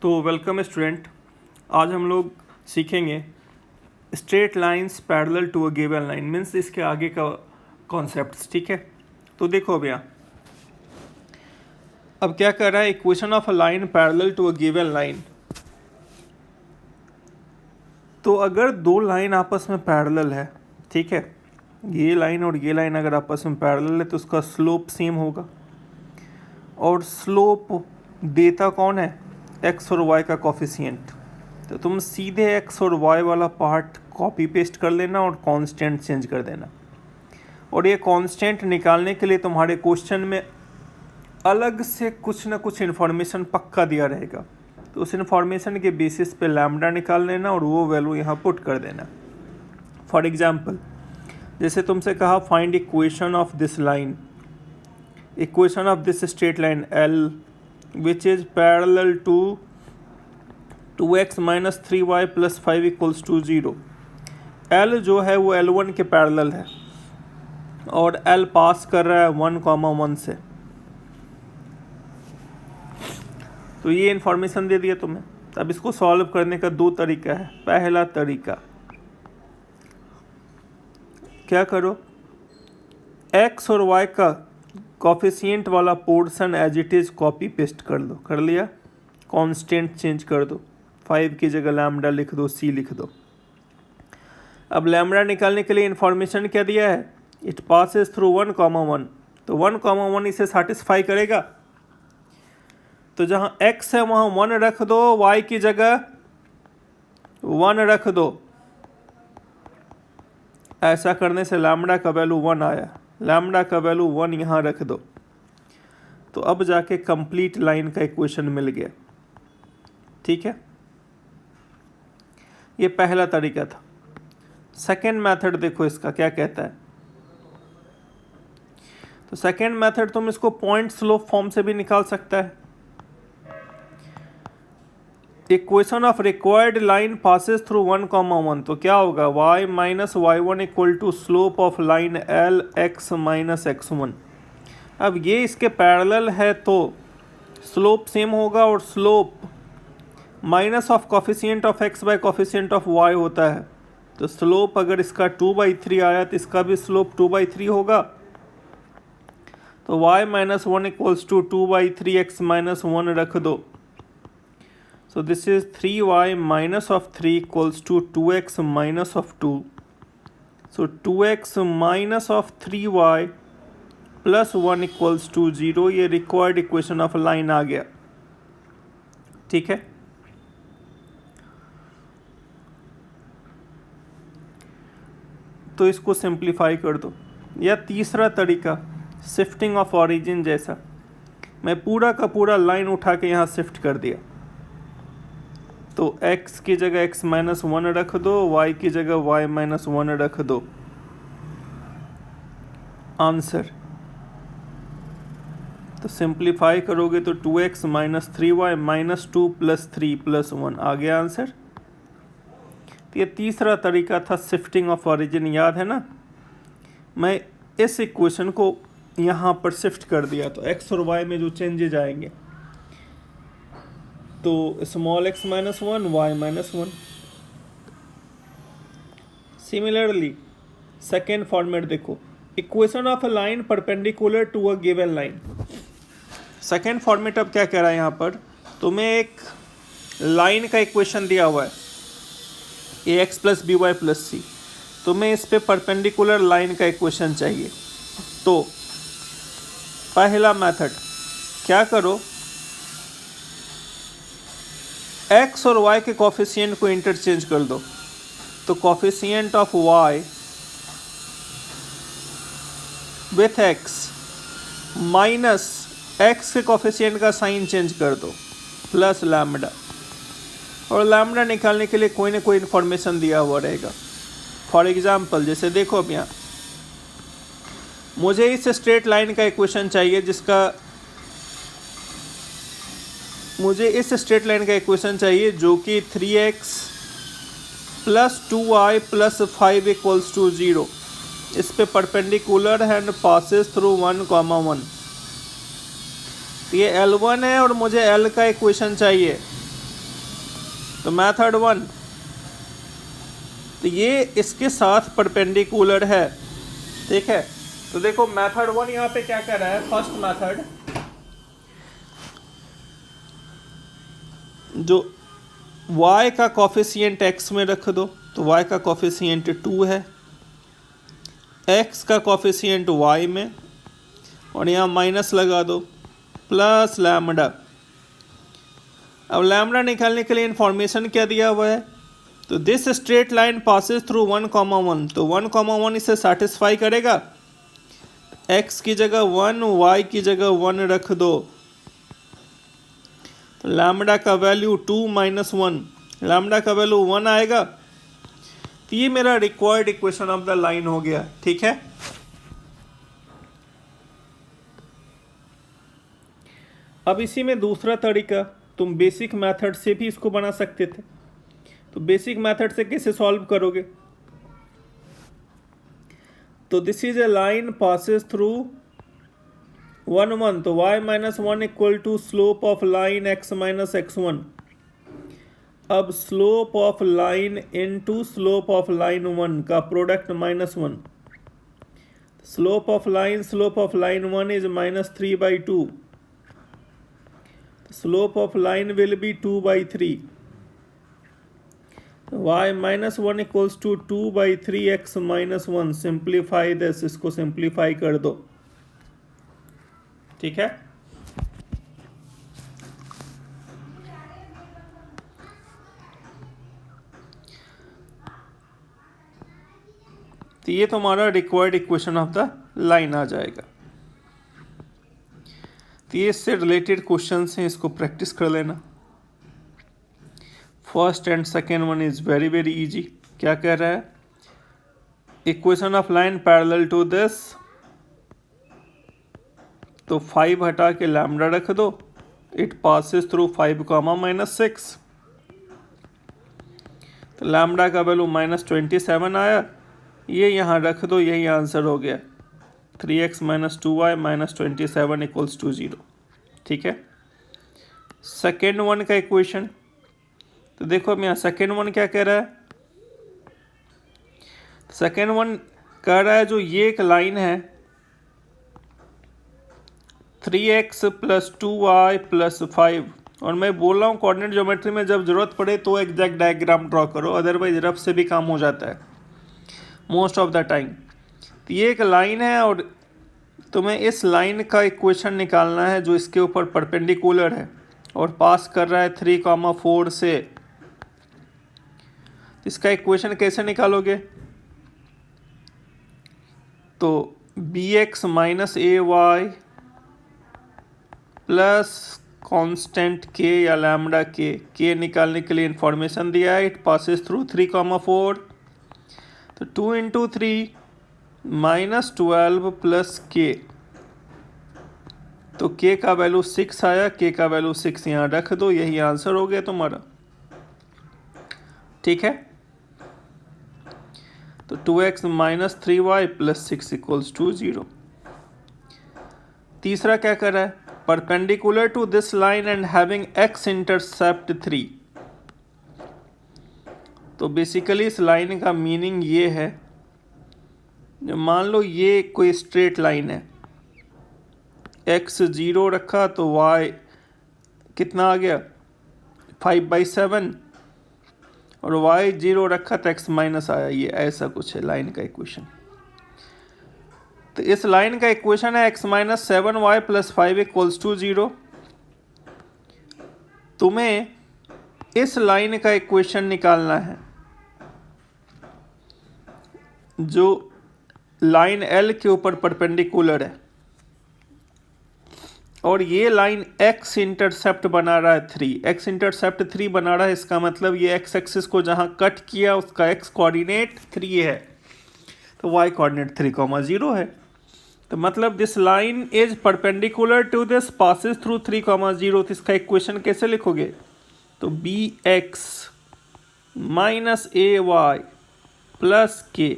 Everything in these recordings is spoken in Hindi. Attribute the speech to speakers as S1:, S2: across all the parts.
S1: तो वेलकम स्टूडेंट। आज हम लोग सीखेंगे straight lines parallel to a given line, means इसके आगे का कॉन्सेप्ट्स। ठीक है, तो देखो भैया, अब क्या कर रहा है, equation of a line parallel to a given line. तो अगर दो लाइन आपस में पैरेलल है, ठीक है, ये लाइन और ये लाइन अगर आपस में पैरेलल है तो उसका स्लोप सेम होगा। और स्लोप देता कौन है? एक्स और वाई का कोफिशिएंट। तो तुम सीधे एक्स और वाई वाला पार्ट कॉपी पेस्ट कर लेना और कांस्टेंट चेंज कर देना। और ये कांस्टेंट निकालने के लिए तुम्हारे क्वेश्चन में अलग से कुछ ना कुछ इन्फॉर्मेशन पक्का दिया रहेगा, तो उस इन्फॉर्मेशन के बेसिस पे लैम्डा निकाल लेना और वो वैल्यू यहाँ पुट कर देना। फॉर एग्जाम्पल, जैसे तुमसे कहा find equation of this line, equation of this straight line L which is parallel to 2x minus 3y plus 5 equals to 0। L जो है वो L1 के पैरेलल है और L पास कर रहा है 1,1 से। तो ये इन्फॉर्मेशन दे दिया तुम्हें। अब इसको सॉल्व करने का दो तरीका है। पहला तरीका, क्या करो, x और y का कोफिशिएंट वाला portion as it is copy paste कर दो। कर लिया, कांस्टेंट चेंज कर दो, 5 की जगह लैम्डा लिख दो, c लिख दो। अब लैम्डा निकालने के लिए इन्फॉर्मेशन क्या दिया है? It passes through 1,1। तो 1,1 इसे सेटिस्फाई करेगा। तो जहाँ x है वहाँ 1 रख दो, y की जगह 1 रख दो। ऐसा करने से लैम्डा का वैल्यू 1 आया, लैम्डा का वैल्यू 1 यहाँ रख दो। तो अब जाके कंप्लीट लाइन का इक्वेशन मिल गया। ठीक है, ये पहला तरीका था। सेकेंड मेथड देखो इसका क्या कहता है। तो सेकेंड मेथड तुम इसको पॉइंट स्लोप फॉर्म से भी निकाल सकता है। Equation of required line passes through 1,1। तो क्या होगा, y minus y1 equal to slope of line L x minus x1। अब ये इसके पैरेलल है तो स्लोप सेम होगा, और slope minus of coefficient of x bye coefficient of y होता है। तो स्लोप अगर इसका 2/3 आया तो इसका भी स्लोप 2/3 होगा। तो y minus 1 equals to 2/3 x minus 1 रख दो। So this is 3y minus of 3 equals to 2x minus of 2. So 2x minus of 3y plus 1 equals to 0। ये required equation of line आ गया। ठीक है, तो इसको सिंप्लीफाई कर दो। या तीसरा तरीका, शिफ्टिंग ऑफ ऑरिजिन जैसा, मैं पूरा का पूरा लाइन उठा के यहाँ शिफ्ट कर दिया। तो x की जगह x माइनस 1 रख दो, y की जगह y माइनस 1 रख दो। आंसर, तो सिंप्लीफाई करोगे तो 2x minus 3y minus 2 plus 3 plus 1 आ गया आंसर। तो ये तीसरा तरीका था शिफ्टिंग ऑफ ऑरिजिन, याद है ना। मैं इस इक्वेशन को यहाँ पर शिफ्ट कर दिया तो x और y में जो चेंजेज आएंगे, तो small x minus 1 y minus 1। Similarly second format देखो, equation of a line perpendicular to a given line. Second format अब क्या कह रहा है यहाँ पर, तुम्हें एक लाइन का इक्वेशन दिया हुआ है ax plus B Y plus C. तुम्हें इस पे परपेंडिकुलर लाइन का इक्वेशन चाहिए। तो पहला मेथड, क्या करो, x और y के कोफिशिएंट को इंटरचेंज कर दो। तो coefficient of y with x minus x के कोफिशिएंट का साइन चेंज कर दो, प्लस लैम्डा। और लैम्डा निकालने के लिए कोई ना कोई इन्फॉर्मेशन दिया हुआ रहेगा। फॉर एग्जाम्पल, जैसे देखो अब यहाँ मुझे इस स्ट्रेट लाइन का इक्वेशन चाहिए, मुझे इस स्ट्रेट लाइन का इक्वेशन चाहिए जो कि 3x plus 2y plus 5 equals to 0। इस पे परपेंडिकुलर है एंड पासेस थ्रू 1,1। ये L1 है और मुझे L का इक्वेशन चाहिए। तो मेथड 1, तो ये इसके साथ परपेंडिकुलर है, ठीक है। तो देखो मेथड 1 यहाँ पे क्या कर रहा है, फर्स्ट मेथड जो y का कॉफिशिएंट x में रख दो, तो y का कॉफिशिएंट 2 है, x का कॉफिशिएंट y में, और यहाँ माइनस लगा दो, प्लस लैम्डा। अब लैम्डा निकालने के लिए इंफॉर्मेशन क्या दिया हुआ है, तो this straight line passes through 1,1, तो 1,1 इसे सेटिस्फाई करेगा। x की जगह 1, y की जगह 1 रख दो, तो लैम्डा का वैल्यू 2 - 1, लैम्डा का वैल्यू 1 आएगा। तो ये मेरा required equation of the line हो गया, ठीक है। अब इसी में दूसरा तरीका, तुम बेसिक मेथड से भी इसको बना सकते थे। तो बेसिक मेथड से कैसे सॉल्व करोगे, तो this is a line passes through 1, 1, तो y - 1 equal to slope of line x - x1। अब slope of line into slope of line 1 का product -1, slope of line -1 is -3/2, slope of line will be 2/3, y - 1 equals to 2/3x - 1। Simplify this, इसको सिंप्लीफाई कर दो, ठीक है। तो ये तुम्हारा required equation of the line आ जाएगा। तो ये इससे रिलेटेड क्वेश्चंस हैं, इसको प्रैक्टिस कर लेना। First and second one is very very easy. क्या कह रहा है, equation of line parallel to this, तो 5 हटा के लैम्डा रख दो, इट पासेस थ्रू 5, -6, तो लैम्डा का वैल्यू -27 आया, ये यहाँ रख दो, यही आंसर हो गया। 3x - 2y - 27 इक्वल्स टू 0, ठीक है। सेकेंड वन का इक्वेशन, तो देखो अब यहाँ सेकेंड वन क्या कह रहा है, सेकेंड वन कह रहा है जो ये एक लाइन है 3x + 2y + 5, और मैं बोल रहा हूँ कोऑर्डिनेट ज्योमेट्री में जब जरूरत पड़े तो एग्जैक्ट डायग्राम ड्रॉ करो, अदरवाइज रफ से भी काम हो जाता है मोस्ट ऑफ द टाइम। तो ये एक लाइन है और तुम्हें इस लाइन का इक्वेशन निकालना है जो इसके ऊपर परपेंडिकुलर है और पास कर रहा है 3,4 से। इसका इक्वेशन कैसे निकालोगे, तो bx - ay plus constant k या लैम्डा k निकालने के लिए इंफॉर्मेशन दिया है, इट पासेस थ्रू 3,4, तो 2 × 3 -12 प्लस k, तो k का वैल्यू 6 आया, k का वैल्यू 6 यहाँ रख दो, यही आंसर हो गया तुम्हारा, ठीक है। तो 2x - 3y + 6 इक्वल्स टू 0। तीसरा क्या कर रहा है, perpendicular to this line and having x intercept 3। तो बेसिकली इस लाइन का मीनिंग ये है, मान लो ये कोई स्ट्रेट लाइन है, x 0 रखा तो y कितना आ गया 5/7, और y 0 रखा तो x माइनस आया, ये ऐसा कुछ है लाइन का इक्वेशन। तो इस लाइन का इक्वेशन है x - 7y + 5 इक्वल्स टू 0। तुम्हें इस लाइन का इक्वेशन निकालना है जो लाइन L के ऊपर परपेंडिकुलर है, और ये लाइन x इंटरसेप्ट बना रहा है 3, x इंटरसेप्ट 3 बना रहा है, इसका मतलब ये x एक्सिस को जहाँ कट किया उसका x कोऑर्डिनेट 3 है, तो y कोऑर्डिनेट 3,0 है। तो मतलब this line is perpendicular to this passes through 3,0, तो इसका इक्वेशन कैसे लिखोगे, तो bx - ay + k,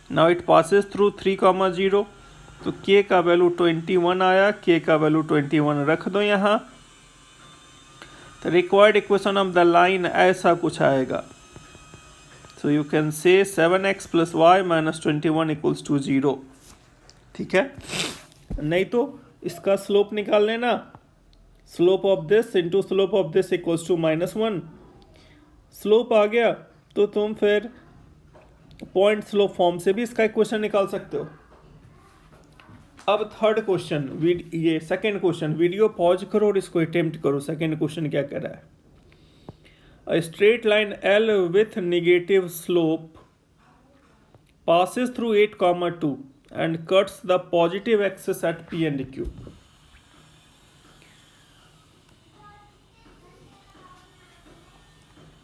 S1: now it passes through 3,0, तो k का वैल्यू 21 आया, k का वैल्यू 21 रख दो यहाँ, तो required equation of the line ऐसा कुछ आएगा. So you can say 7x + y - 21 = 0. ठीक है, नहीं तो इसका स्लोप निकाल लेना. Slope of this into slope of this equals to -1. Slope आ गया तो तुम फिर पॉइंट स्लोप फॉर्म से भी इसका इक्वेशन निकाल सकते हो. अब थर्ड क्वेश्चन, ये सेकंड क्वेश्चन, वीडियो पॉज करो और इसको अटेम्प्ट करो. सेकंड क्वेश्चन क्या कह रहा है? A straight line L with negative slope passes through 8, 2 and cuts the positive axis at P and Q.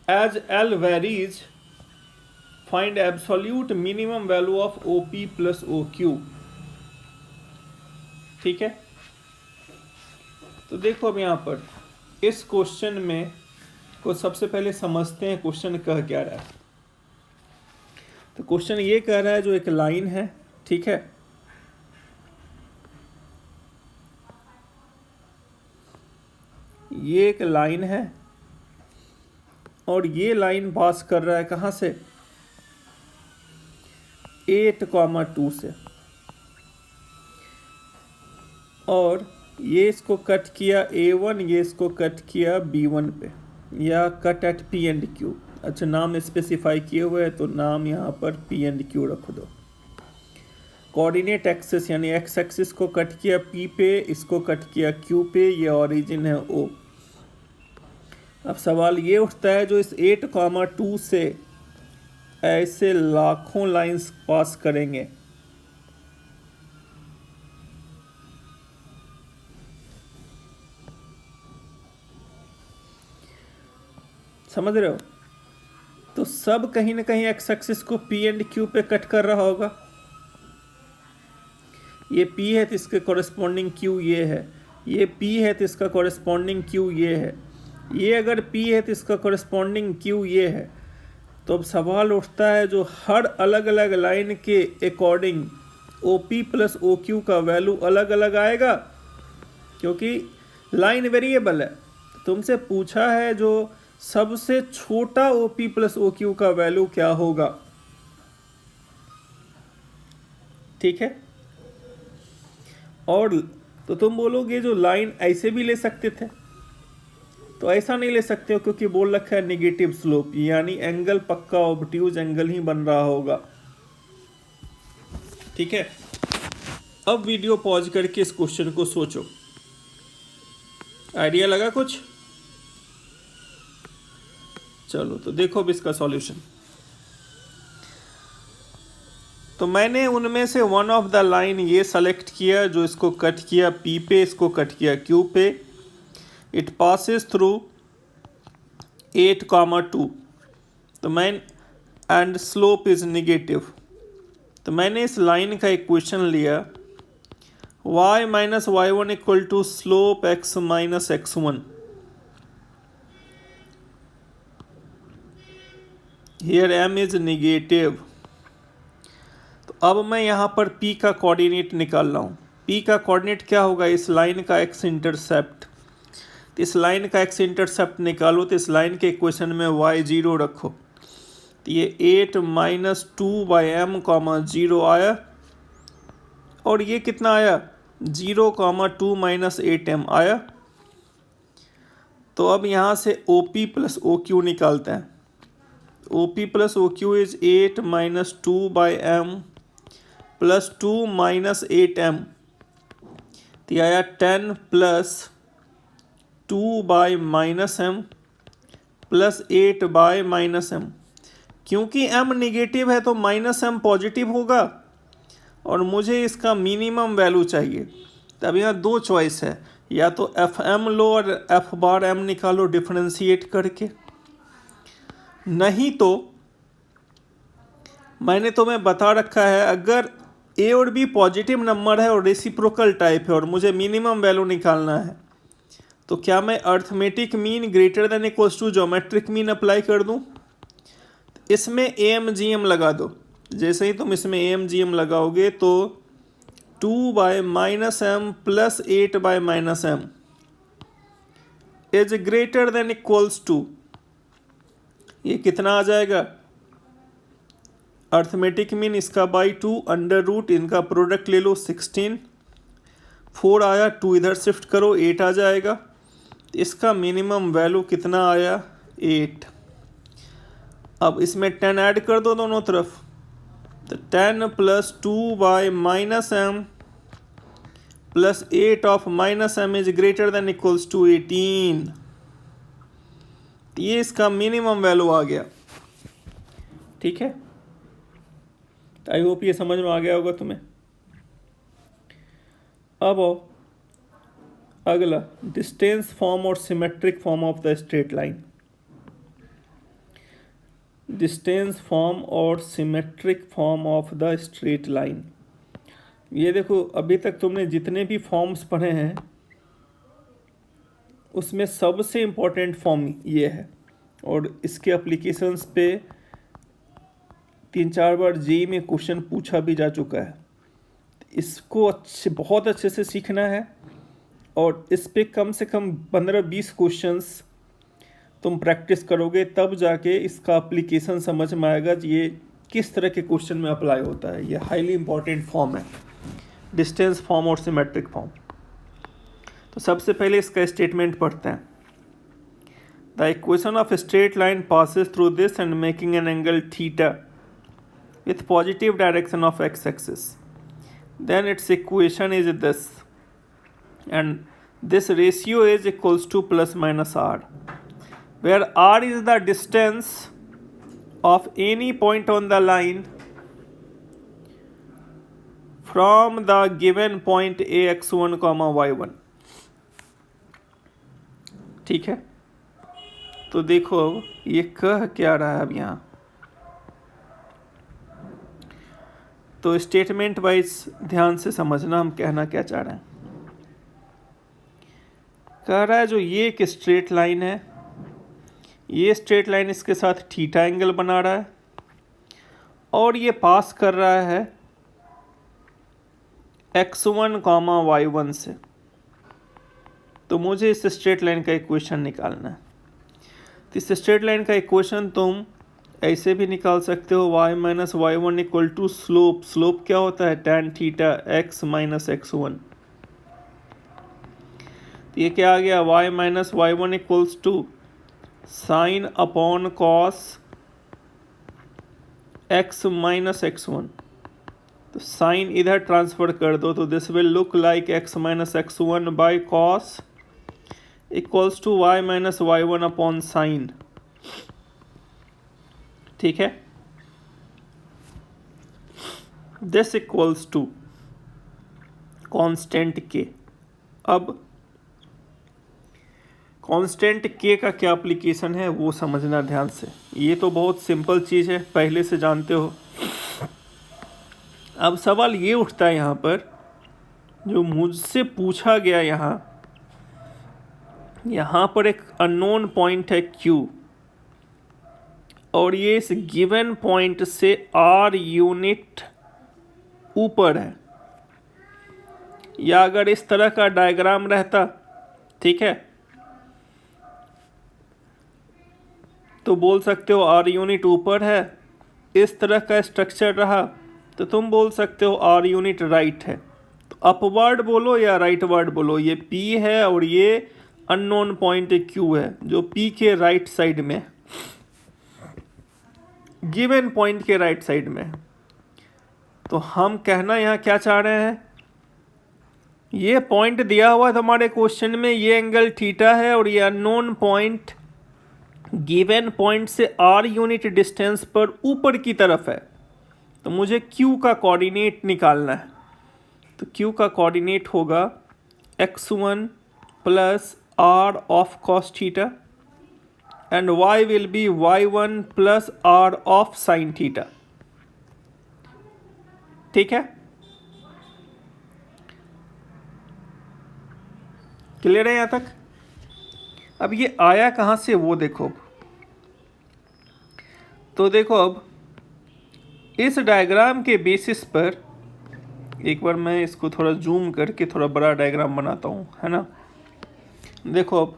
S1: As L varies, find absolute minimum value of OP plus OQ. ठीक है, तो देखो अब यहाँ पर इस क्वेश्चन में को सबसे पहले समझते हैं क्वेश्चन कह क्या रहा है. तो क्वेश्चन ये कह रहा है जो एक लाइन है, ठीक है, ये एक लाइन है और ये लाइन पास कर रहा है कहाँ से? 8, 2 से, और ये इसको कट किया A1, ये इसको कट किया B1 पे, या cut at P and Q. अच्छा, नाम स्पेसिफाई किए हुए हैं तो नाम यहाँ पर P एंड Q रख दो. कोऑर्डिनेट एक्सिस यानी एक्स एक्सिस को कट किया P पे, इसको कट किया Q पे, ये ओरिजिन है O. अब सवाल ये उठता है जो इस 8, 2 से ऐसे लाखों लाइंस पास करेंगे, समझ रहे हो? तो सब कहीं ना कहीं एक्स एक्सिस को P एंड Q पे कट कर रहा होगा. ये P है तो इसके कॉरेस्पॉन्डिंग Q ये है, ये P है तो इसका कॉरेस्पॉन्डिंग Q ये है, ये अगर P है तो इसका कॉरेस्पॉन्डिंग Q ये है. तो अब सवाल उठता है जो हर अलग अलग लाइन के अकॉर्डिंग OP प्लस OQ का वैल्यू अलग अलग आएगा, क्योंकि लाइन वेरिएबल है. तुमसे पूछा है जो सबसे छोटा OP प्लस OQ का वैल्यू क्या होगा. ठीक है, और तो तुम बोलोगे जो लाइन ऐसे भी ले सकते थे, तो ऐसा नहीं ले सकते हो क्योंकि बोल रखा है नेगेटिव स्लोप, यानी एंगल पक्का ऑब्ट्यूज एंगल ही बन रहा होगा. ठीक है, अब वीडियो पॉज करके इस क्वेश्चन को सोचो. आइडिया लगा कुछ? चलो तो देखो अब इसका सॉल्यूशन. तो मैंने उनमें से वन ऑफ द लाइन ये सेलेक्ट किया जो इसको कट किया P पे, इसको कट किया Q पे. It passes through 8, 2. तो मैं एंड स्लोप इज नेगेटिव. तो मैंने इस लाइन का इक्वेशन लिया y - y1 = slope x - x1. Here m is negative. तो अब मैं यहाँ पर P का कोऑर्डिनेट निकाल रहा हूँ. P का कोऑर्डिनेट क्या होगा? इस लाइन का x इंटरसेप्ट. तो इस लाइन का x इंटरसेप्ट निकालो तो इस लाइन के इक्वेशन में y0 रखो. तो ये 8 - 2/m, 0 आया, और ये कितना आया? 0, 2 - 8m आया. तो अब यहाँ से OP प्लस OQ निकालते हैं. OP plus OQ is 8 - 2/m plus 2 - 8m. तो ये आया 10 + 2/-m प्लस 8/-m. क्योंकि m निगेटिव है तो -m पॉजिटिव होगा, और मुझे इसका मिनिमम वैल्यू चाहिए. तब यहाँ दो चॉइस है, या तो Fm लो और F⁻m निकालो डिफरेंशिएट करके, नहीं तो मैंने तुम्हें बता रखा है अगर A और B पॉजिटिव नंबर है और रेसिप्रोकल टाइप है और मुझे मिनिमम वैल्यू निकालना है, तो क्या मैं arithmetic mean greater than equals to geometric mean apply कर दूं? इसमें AMGM लगा दो. जैसे ही तुम इसमें AMGM लगाओगे तो 2/-m plus 8/-m is greater than equals to, ये कितना आ जाएगा, अर्थमेटिक मीन इसका बाई 2 अंडर रूट इनका प्रोडक्ट ले लो 16, 4 आया, 2 इधर शिफ्ट करो 8 आ जाएगा। इसका मिनिमम वैल्यू कितना आया 8। अब इसमें 10 ऐड कर दो दोनों तरफ, तो 10 plus 2 by minus M plus 8 of minus M is greater than equals to 18। ये इसका मिनिमम वैल्यू आ गया। ठीक है, आई होप ये समझ में आ गया होगा तुम्हें। अब अगला डिस्टेंस फॉर्म और symmetric form of the straight line. Distance form और symmetric form of the straight line. ये देखो, अभी तक तुमने जितने भी फॉर्म्स पढ़े हैं उसमें सबसे इम्पोर्टेंट फॉर्म ये है, और इसके एप्लीकेशंस पे 3-4 बार जेईई में क्वेश्चन पूछा भी जा चुका है। इसको बहुत अच्छे से सीखना है, और इस पे कम से कम 15-20 क्वेश्चंस तुम प्रैक्टिस करोगे, तब जाके इसका एप्लीकेशन समझ में आएगा कि ये किस तरह के क्वेश्चन में अप्लाई होता है। ये हाईली इंपॉर्टेंट फॉर्म है, डिस्टेंस फॉर्म और सिमेट्रिक फॉर्म। तो सबसे पहले इसका स्टेटमेंट पढ़ते हैं। The equation of straight line passes through this and making an angle theta with positive direction of x-axis, then its equation is this, and this ratio is equals to plus minus r, where r is the distance of any point on the line from the given point ax1, y1। ठीक है, तो देखो ये कह क्या रहा है अब यहाँ, तो स्टेटमेंट वाइज ध्यान से समझना हम कहना क्या चाह रहे हैं। कह रहा है जो ये एक स्ट्रेट लाइन है, ये स्ट्रेट लाइन इसके साथ थीटा एंगल बना रहा है, और ये पास कर रहा है x1, y1 से। तो मुझे इस स्ट्रेट लाइन का इक्वेशन निकालना है। तो इस स्ट्रेट लाइन का इक्वेशन तुम ऐसे भी निकाल सकते हो, y minus y1 equal to slope. Slope क्या होता है, tan theta x minus x1। तो ये क्या आ गया, y minus y1 equals to sine upon cos x minus x1। तो साइन इधर ट्रांसफर कर दो, तो this will look like x minus x1 by cos equals to y minus y1 upon sine. ठीक है, दिस इक्वल्स टू कांस्टेंट के। अब कांस्टेंट के का क्या एप्लीकेशन है वो समझना ध्यान से। ये तो बहुत सिंपल चीज़ है, पहले से जानते हो। अब सवाल ये उठता है यहाँ पर, जो मुझसे पूछा गया, यहाँ पर एक अननोन पॉइंट है Q, और ये इस गिवन पॉइंट से r यूनिट ऊपर है। या अगर इस तरह का डायग्राम रहता, ठीक है, तो बोल सकते हो r यूनिट ऊपर है। इस तरह का स्ट्रक्चर रहा तो तुम बोल सकते हो r यूनिट राइट है। तो अपवर्ड बोलो या राइटवर्ड बोलो, ये p है और ये अननोन पॉइंट Q है, जो p के राइट साइड में, गिवन पॉइंट के राइट साइड में। तो हम कहना यहाँ क्या चाह रहे हैं, ये पॉइंट दिया हुआ है हमारे क्वेश्चन में, ये एंगल थीटा है, और ये अननोन पॉइंट गिवन पॉइंट से r यूनिट डिस्टेंस पर ऊपर की तरफ है। तो मुझे q का कोऑर्डिनेट निकालना है। तो q का कोऑर्डिनेट होगा x1 plus r of cos theta, and y will be y1 plus r of sin theta। ठीक है, क्लियर है यहाँ तक। अब ये आया कहाँ से वो देखो। तो देखो, अब इस डायग्राम के बेसिस पर, एक बार मैं इसको थोड़ा जूम करके थोड़ा बड़ा डायग्राम बनाता हूँ, है ना। देखो, अब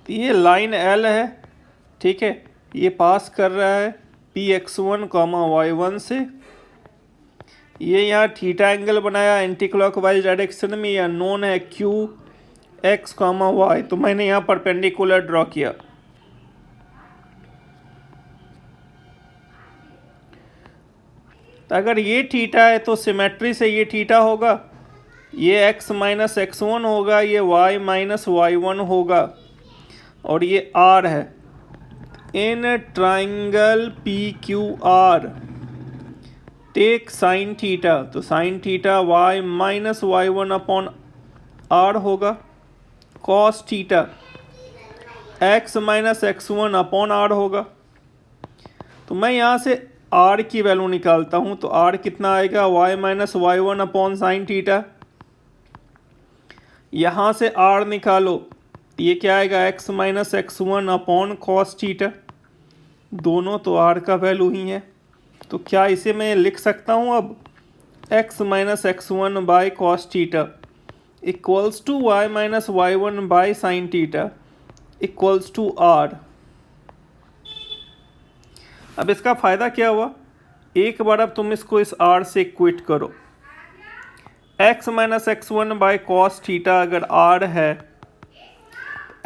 S1: तो ये लाइन एल है, ठीक है, ये पास कर रहा है Px1 y1 से। ये यहाँ थीटा एंगल बनाया एंटी क्लॉकवाइज डायरेक्शन में, या नोन है क्यू एक्स वाई। तो मैंने यहाँ परपेंडिकुलर ड्रॉ किया। तो अगर ये थीटा है तो सिमेट्री से ये थीटा होगा, ये x माइनस x1 होगा, ये y माइनस y1 होगा, और ये r है। In triangle PQR take sine theta, तो sine theta y minus y1 upon r होगा, cos theta x minus x1 upon r होगा। तो मैं यहाँ से r की वैल्यू निकालता हूँ, तो r कितना आएगा, y minus y1 upon sine theta. यहाँ से r निकालो, तो ये क्या आएगा, x minus x1 upon cos theta. दोनों तो r का वैल्यू ही है, तो क्या इसे मैं लिख सकता हूँ अब, x minus x1 by cos theta equals to y minus y1 by sine theta equals to r। अब इसका फ़ायदा क्या हुआ, एक बार अब तुम इसको इस r से इक्वेट करो। x minus x1 by cos theta अगर r है,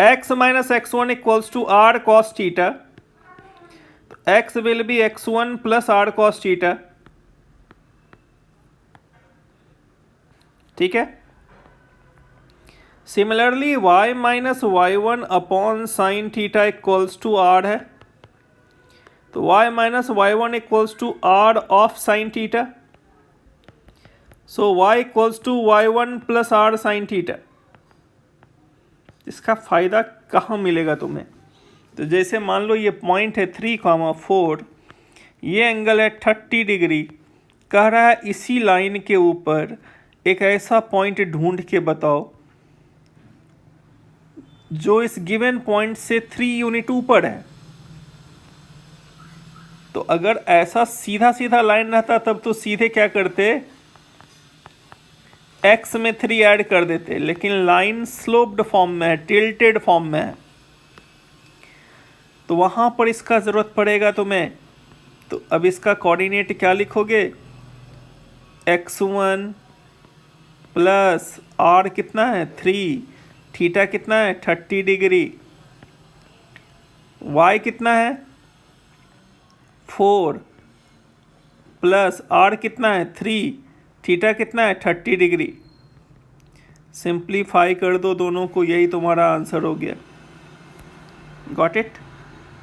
S1: x minus x1 equals to r cos theta, तो x will be x1 plus r cos theta, ठीक है। Similarly y minus y1 upon sine theta equals to r है, तो y minus y1 equals to r of sine theta, so y equals to y1 plus r sine theta. इसका फ़ायदा कहाँ मिलेगा तुम्हें, तो जैसे मान लो ये पॉइंट है 3,4, ये एंगल है 30 डिग्री, कह रहा है इसी लाइन के ऊपर एक ऐसा पॉइंट ढूंढ के बताओ जो इस गिवन पॉइंट से 3 यूनिट ऊपर है। तो अगर ऐसा सीधा सीधा लाइन रहता तब तो सीधे क्या करते, x में 3 ऐड कर देते, लेकिन लाइन स्लोप्ड फॉर्म में है, टिल्टेड फॉर्म में है, तो वहाँ पर इसका ज़रूरत पड़ेगा तुम्हें। तो अब इसका कोऑर्डिनेट क्या लिखोगे, x1 प्लस r कितना है 3, थीटा कितना है 30 डिग्री, y कितना है 4 प्लस r कितना है 3, थीटा कितना है 30 डिग्री। सिंप्लीफाई कर दो दोनों को, यही तुम्हारा आंसर हो गया। Got it.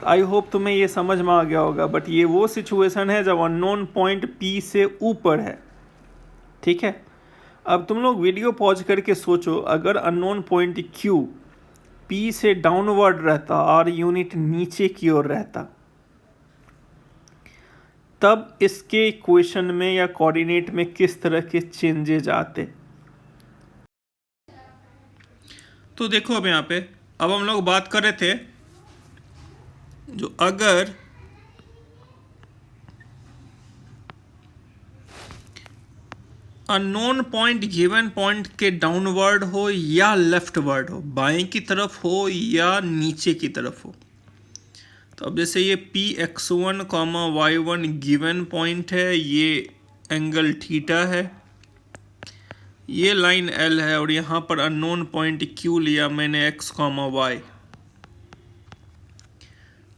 S1: आई होप तुम्हें ये समझ में आ गया होगा, बट ये वो सिचुएशन है जब अननोन पॉइंट P से ऊपर है, ठीक है। अब तुम लोग वीडियो पॉज करके सोचो, अगर अननोन पॉइंट Q P से डाउनवर्ड रहता और यूनिट नीचे की ओर रहता, तब इसके इक्वेशन में या कोऑर्डिनेट में किस तरह के चेंजेज आते। तो देखो अब यहाँ पे, अब हम लोग बात कर रहे थे जो अगर अननोन पॉइंट गिवन पॉइंट के डाउनवर्ड हो या लेफ्टवर्ड हो, बाएं की तरफ हो या नीचे की तरफ हो। तो अब जैसे ये Px1 y1 गिवन पॉइंट है, ये एंगल थीटा है, ये लाइन L है, और यहाँ पर अननोन पॉइंट Q लिया मैंने x y,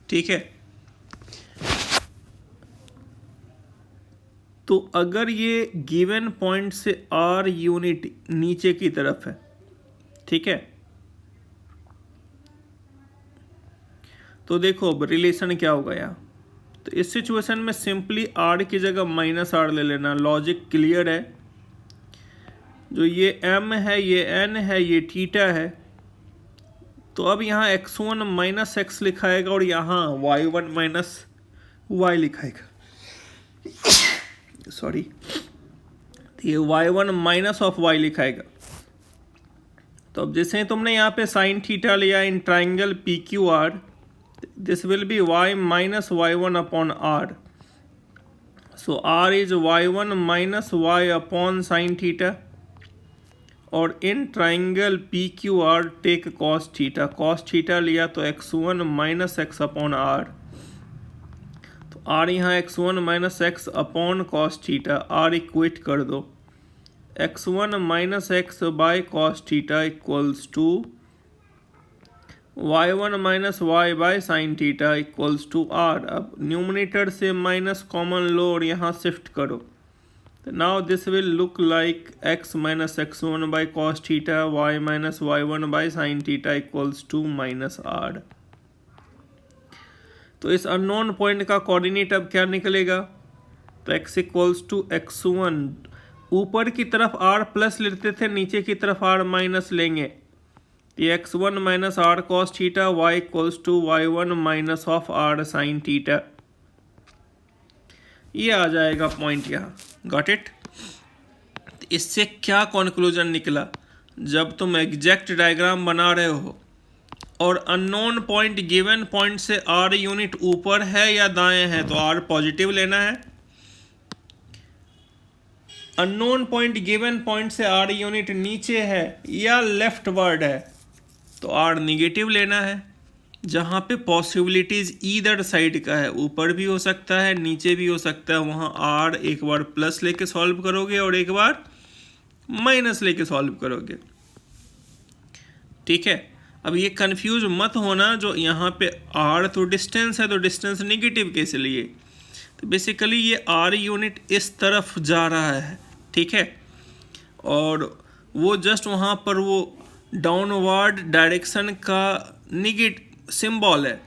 S1: ठीक है। तो अगर ये गिवन पॉइंट से r यूनिट नीचे की तरफ है, ठीक है, तो देखो अब रिलेशन क्या होगा यहाँ। तो इस सिचुएशन में सिंपली r की जगह माइनस r ले लेना, लॉजिक क्लियर है। जो ये m है, ये n है, ये थीटा है, तो अब यहाँ x1 माइनस x लिखाएगा और यहाँ y1 माइनस y लिखाएगा, सॉरी, तो ये y1 माइनस ऑफ y लिखाएगा। तो अब जैसे तुमने यहाँ पे साइन थीटा लिया इन triangle PQR, this will be y minus y1 upon r, so r is y1 minus y upon sin theta, और in triangle P Q R take cos theta, cos theta लिया तो x1 minus x upon R, तो आर यहाँ x1 minus x upon cos theta, R equate कर दो, x1 minus x by cos theta equals to y1 minus y by sine theta equals to R. अब न्यूमरेटर से माइनस कॉमन लो और यहाँ शिफ्ट करो, तो now this will look like x minus x1 bye cos theta y minus y1 by sine theta equals to minus R. तो इस अननोन पॉइंट का कोऑर्डिनेट अब क्या निकलेगा, तो x इक्वल्स टू x1, ऊपर की तरफ r प्लस लेते थे, नीचे की तरफ r माइनस लेंगे, ये x1 minus R cos theta y equals to y1 minus of r sine theta, ये आ जाएगा पॉइंट यहाँ। Got it. इससे क्या कंक्लूजन निकला, जब तुम एग्जैक्ट डायग्राम बना रहे हो और अननोन पॉइंट गिवन पॉइंट से r यूनिट ऊपर है या दाएं है तो r पॉजिटिव लेना है, अननोन पॉइंट गिवन पॉइंट से r यूनिट नीचे है या लेफ्ट वर्ड है तो r निगेटिव लेना है। जहाँ पे पॉसिबिलिटीज ईदर साइड का है, ऊपर भी हो सकता है नीचे भी हो सकता है, वहाँ r एक बार प्लस लेके सॉल्व करोगे और एक बार माइनस लेके सॉल्व करोगे। ठीक है, अब ये कंफ्यूज मत होना, जो यहाँ पे r तो डिस्टेंस है तो डिस्टेंस निगेटिव कैसे लिए, तो बेसिकली ये r यूनिट इस तरफ जा रहा है, ठीक है, और वो जस्ट वहाँ पर वो डाउनवर्ड डायरेक्शन का निगेटिव सिंबल है।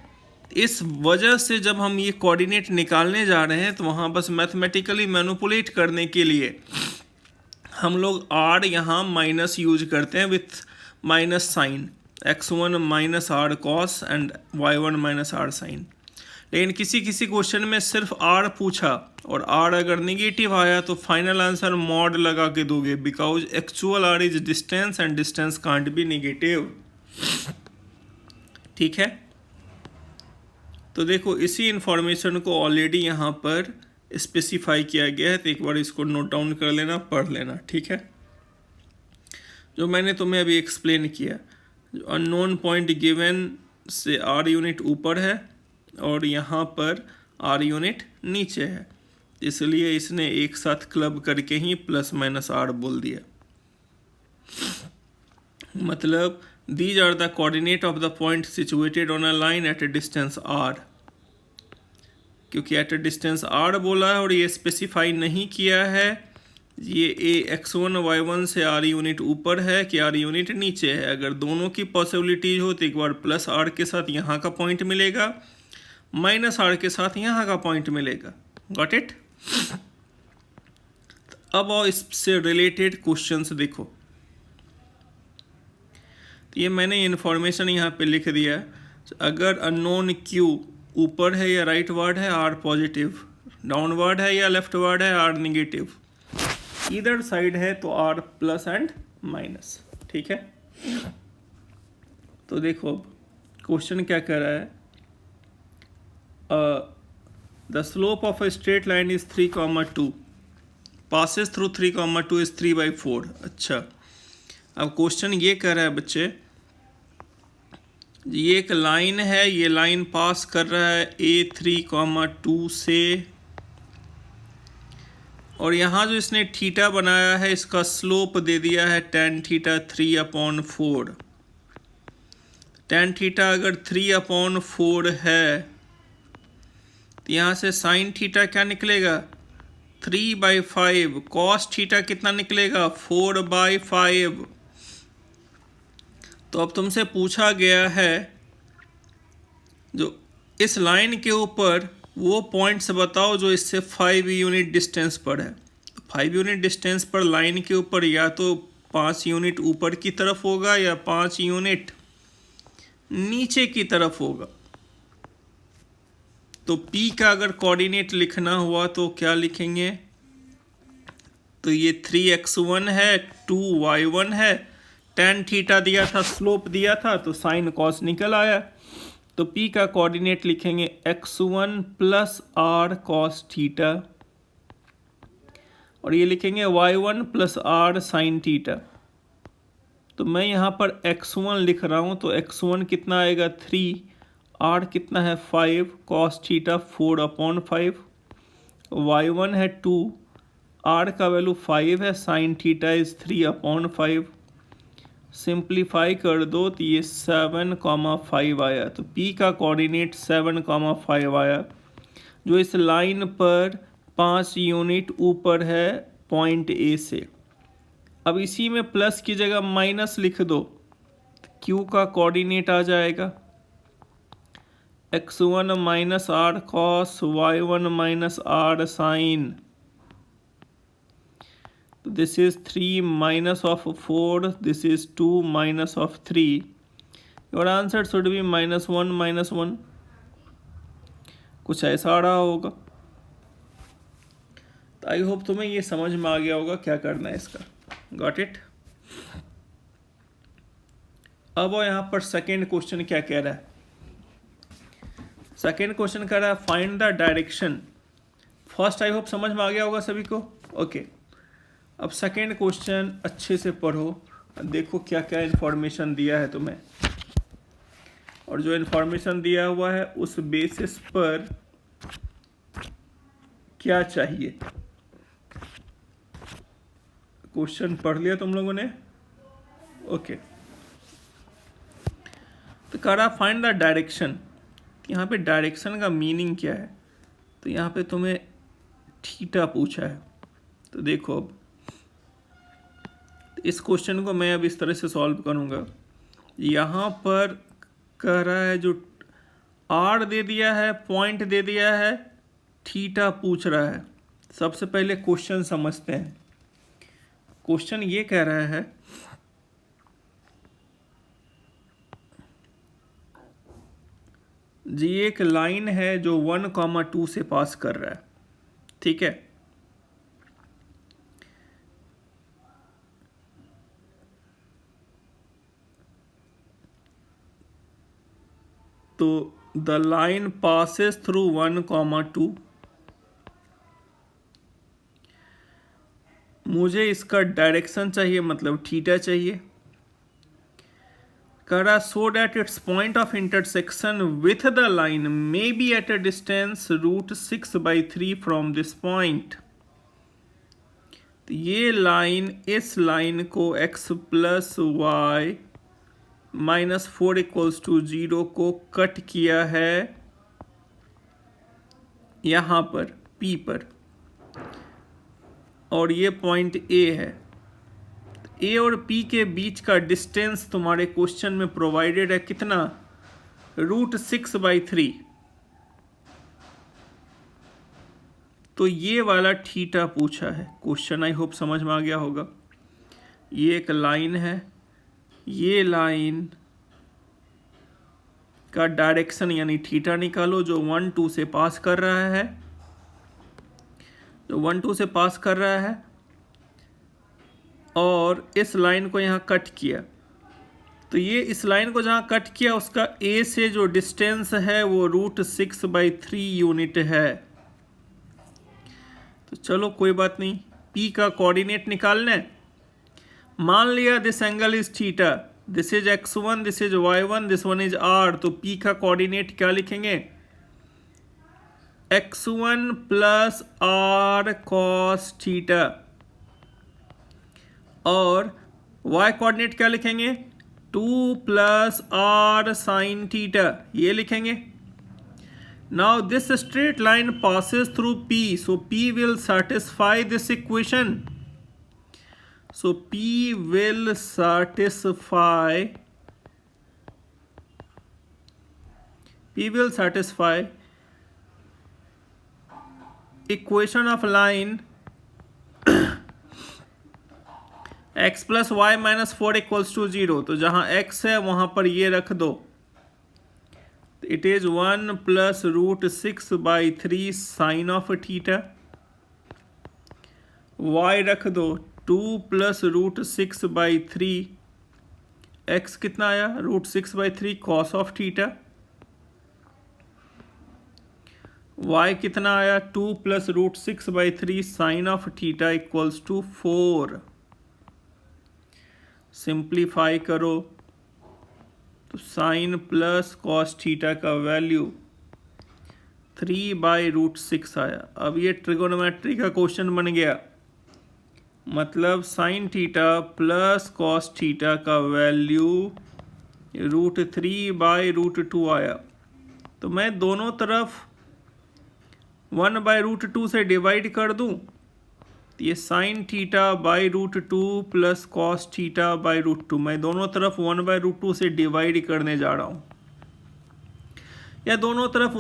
S1: इस वजह से जब हम ये कोऑर्डिनेट निकालने जा रहे हैं तो वहाँ बस मैथमेटिकली मैनिपुलेट करने के लिए हम लोग r यहाँ माइनस यूज करते हैं with minus sine, x1 minus R cos and y1 minus R sine. लेकिन किसी किसी क्वेश्चन में सिर्फ r पूछा और r अगर निगेटिव आया तो फाइनल आंसर मॉड लगा के दोगे, because actual r is distance and distance can't be negative. ठीक है, तो देखो इसी इंफॉर्मेशन को ऑलरेडी यहाँ पर स्पेसिफाई किया गया है, तो एक बार इसको नोट डाउन कर लेना, पढ़ लेना। ठीक है, जो मैंने तुम्हें अभी एक्सप्लेन किया, जो अननोन पॉइंट गिवन से r यूनिट ऊपर है और यहाँ पर r यूनिट नीचे है, इसलिए इसने एक साथ क्लब करके ही प्लस माइनस r बोल दिया। मतलब these are the coordinate of the point situated on a line at a distance r, क्योंकि at a distance r बोला है और ये स्पेसिफाई नहीं किया है ये x1 y1 से r यूनिट ऊपर है कि r यूनिट नीचे है। अगर दोनों की पॉसिबिलिटीज हो तो एक बार प्लस r के साथ यहाँ का पॉइंट मिलेगा, माइनस r के साथ यहाँ का पॉइंट मिलेगा। Got it. अब और इससे रिलेटेड क्वेश्चंस देखो, तो ये मैंने इन्फॉर्मेशन यहाँ पे लिख दिया है। अगर अननोन q ऊपर है या राइट वर्ड है r पॉजिटिव, डाउन वर्ड है या लेफ्ट वर्ड है r निगेटिव, इधर साइड है तो r प्लस एंड माइनस। ठीक है, तो देखो अब क्वेश्चन क्या कह रहा है, the slope of a straight line is 3,2 passes through 3,2 is 3/4। अच्छा, अब क्वेश्चन ये कह रहा है बच्चे, ये एक लाइन है, ये लाइन पास कर रहा है A3,2 से, और यहाँ जो इसने थीटा बनाया है इसका स्लोप दे दिया है tan थीटा 3/4। tan थीटा अगर 3/4 है तो यहाँ से साइन थीटा क्या निकलेगा 3/5, कॉस थीटा कितना निकलेगा 4/5। तो अब तुमसे पूछा गया है जो इस लाइन के ऊपर वो पॉइंट्स बताओ जो इससे 5 यूनिट डिस्टेंस पर है। 5 यूनिट डिस्टेंस पर लाइन के ऊपर या तो 5 यूनिट ऊपर की तरफ होगा या 5 यूनिट नीचे की तरफ होगा। तो P का अगर कोऑर्डिनेट लिखना हुआ तो क्या लिखेंगे, तो ये 3x1 है 2y1 है, tan थीटा दिया था, स्लोप दिया था, तो साइन कॉस निकल आया। तो P का कोऑर्डिनेट लिखेंगे x1 plus r cos theta, और ये लिखेंगे y1 plus r sine theta. तो मैं यहाँ पर x1 लिख रहा हूँ, तो x1 कितना आएगा 3, r कितना है 5, cos थीटा 4/5, y1 है 2, r का वैल्यू 5 है, sin थीटा इज 3/5। सिंप्लीफाई कर दो तो ये 7,5 आया। तो P का कोऑर्डिनेट 7,5 आया, जो इस लाइन पर 5 यूनिट ऊपर है पॉइंट A से। अब इसी में प्लस की जगह माइनस लिख दो, Q का कोऑर्डिनेट आ जाएगा x1 minus R cos, y1 minus R sine. This is 3 minus of 4, this is 2 minus of 3। Your answer should be -1 -1। कुछ ऐसा आ रहा होगा। तो आई होप तुम्हें ये समझ में आ गया होगा क्या करना है इसका। Got it. अब यहाँ पर सेकेंड क्वेश्चन क्या कह रहा है। सेकेंड क्वेश्चन कह रहा है find the direction. First I hope समझ में आ गया होगा सभी को। ओके अब सेकेंड क्वेश्चन अच्छे से पढ़ो, देखो क्या क्या इन्फॉर्मेशन दिया है तुम्हें, और जो इन्फॉर्मेशन दिया हुआ है उस बेसिस पर क्या चाहिए। क्वेश्चन पढ़ लिया तुम लोगों ने। ओके तो कह रहा फाइंड द डायरेक्शन। यहाँ पे डायरेक्शन का मीनिंग क्या है, तो यहाँ पे तुम्हें थीटा पूछा है। तो देखो अब इस क्वेश्चन को मैं अब इस तरह से सॉल्व करूँगा। यहाँ पर कह रहा है जो आर दे दिया है, पॉइंट दे दिया है, थीटा पूछ रहा है। सबसे पहले क्वेश्चन समझते हैं। क्वेश्चन ये कह रहा है जी एक लाइन है जो 1,2 से पास कर रहा है, ठीक है। तो द लाइन पासेस थ्रू 1,2। मुझे इसका डायरेक्शन चाहिए, मतलब थीटा चाहिए। कह रहा so that it's point of intersection with the line may be at a distance √6/3 from this point. तो ये लाइन इस लाइन को x + y -4 = 0 को कट किया है यहाँ पर P पर, और ये पॉइंट A है। A और P के बीच का डिस्टेंस तुम्हारे क्वेश्चन में प्रोवाइडेड है कितना, √6/3। तो ये वाला थीटा पूछा है। क्वेश्चन आई होप समझ में आ गया होगा। ये एक लाइन है, ये लाइन का डायरेक्शन यानी थीटा निकालो जो 1,2 से पास कर रहा है, जो 1,2 से पास कर रहा है, और इस लाइन को यहाँ कट किया। तो ये इस लाइन को जहाँ कट किया उसका A से जो डिस्टेंस है वो √6/3 यूनिट है। तो चलो कोई बात नहीं, P का कोऑर्डिनेट निकालना है। मान लिया this angle is theta, this is x1, this is y1, this one is r। तो P का कोऑर्डिनेट क्या लिखेंगे, x1 + r cos थीटा, और y कोऑर्डिनेट क्या लिखेंगे, 2 + r sin थीटा, ये लिखेंगे। Now this straight line passes through P, so P will satisfy this equation. So P will satisfy equation of line x + y -4 = 0। तो जहाँ x है वहाँ पर ये रख दो, it is 1 + √6/3 sin of theta. y रख दो 2 + √6/3, x कितना आया √6/3 cos ऑफ थीटा, y कितना आया 2 + √6/3 sin ऑफ थीटा = 4। सिंप्लीफाई करो तो साइन प्लस कॉस थीटा का वैल्यू 3/√6 आया। अब ये ट्रिगोनोमेट्री का क्वेश्चन बन गया, मतलब sign theta plus cos theta का वैल्यू √3/√2 आया। तो मैं दोनों तरफ 1/√2 से डिवाइड कर दूं, तो ये sine theta /√2 plus cos theta /√2, मैं दोनों तरफ 1/√2 से डिवाइड करने जा रहा हूँ, या दोनों तरफ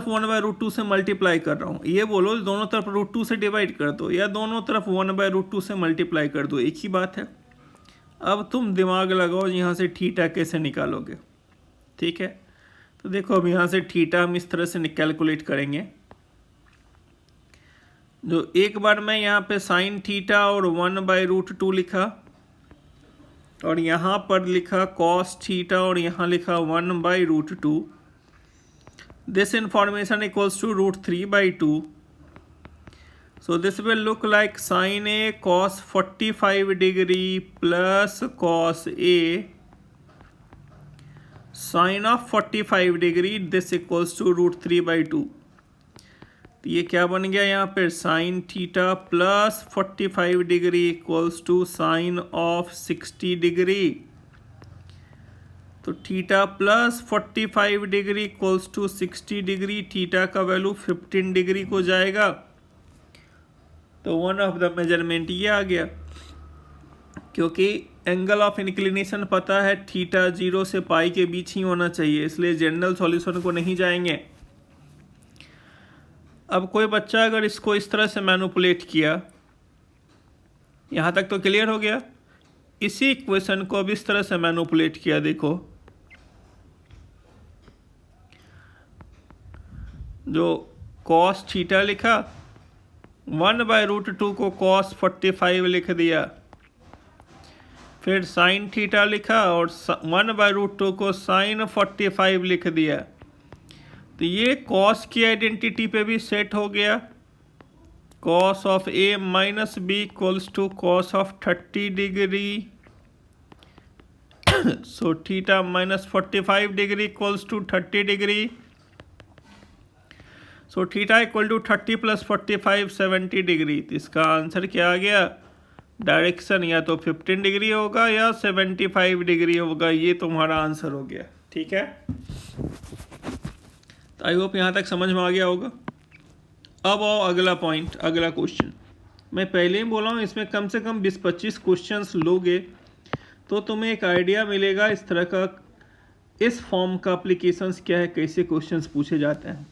S1: 1/√2 से मल्टीप्लाई कर रहा हूँ। ये बोलो दोनों तरफ √2 से डिवाइड कर दो या दोनों तरफ 1/√2 से मल्टीप्लाई कर दो, एक ही बात है। अब तुम दिमाग लगाओ यहाँ से थीटा कैसे निकालोगे। ठीक है, तो देखो अब यहाँ से थीटा हम इस तरह से कैलकुलेट करेंगे। जो एक बार मैं यहाँ पे साइन थीटा और 1/√2 लिखा, और यहाँ पर लिखा कॉस थीटा और यहाँ लिखा 1/√2। This information equals to √3/2. So this will look like sin A cos 45 degree plus cos A sin of 45 degree. This equals to √3/2. तो ये क्या बन गया यहाँ पर, sine theta plus 45 degree equals to sine of 60 degree. तो theta plus 45 degree equals to 60 degree, theta का वैल्यू 15 डिग्री को जाएगा। तो वन ऑफ द मेजरमेंट ये आ गया, क्योंकि एंगल ऑफ इंक्लिनेशन पता है थीटा 0 से पाई के बीच ही होना चाहिए, इसलिए जनरल सॉल्यूशन को नहीं जाएंगे। अब कोई बच्चा अगर इसको इस तरह से मैनिपुलेट किया, यहाँ तक तो क्लियर हो गया। इसी इक्वेशन को अब इस तरह से मैनिपुलेट किया, देखो जो कॉस थीटा लिखा, 1/√2 को कॉस 45 लिख दिया, फिर साइन थीटा लिखा और 1/√2 को साइन 45 लिख दिया। तो ये कॉस की आइडेंटिटी पे भी सेट हो गया। Cos of A minus B equals to cos of 30 degree. So theta minus 45 degree equals to 30 degree. So theta equal to 30 plus 45 70 degree. तो इसका आंसर क्या आ गया, डायरेक्शन या तो 15 डिग्री होगा या 75 डिग्री होगा। ये तुम्हारा आंसर हो गया। ठीक है, तो आई होप यहाँ तक समझ में आ गया होगा। अब आओ अगला पॉइंट, अगला क्वेश्चन। मैं पहले ही बोला हूँ इसमें कम से कम 20-25 क्वेश्चंस लोगे तो तुम्हें एक आइडिया मिलेगा इस तरह का, इस फॉर्म का एप्लीकेशंस क्या है, कैसे क्वेश्चंस पूछे जाते हैं।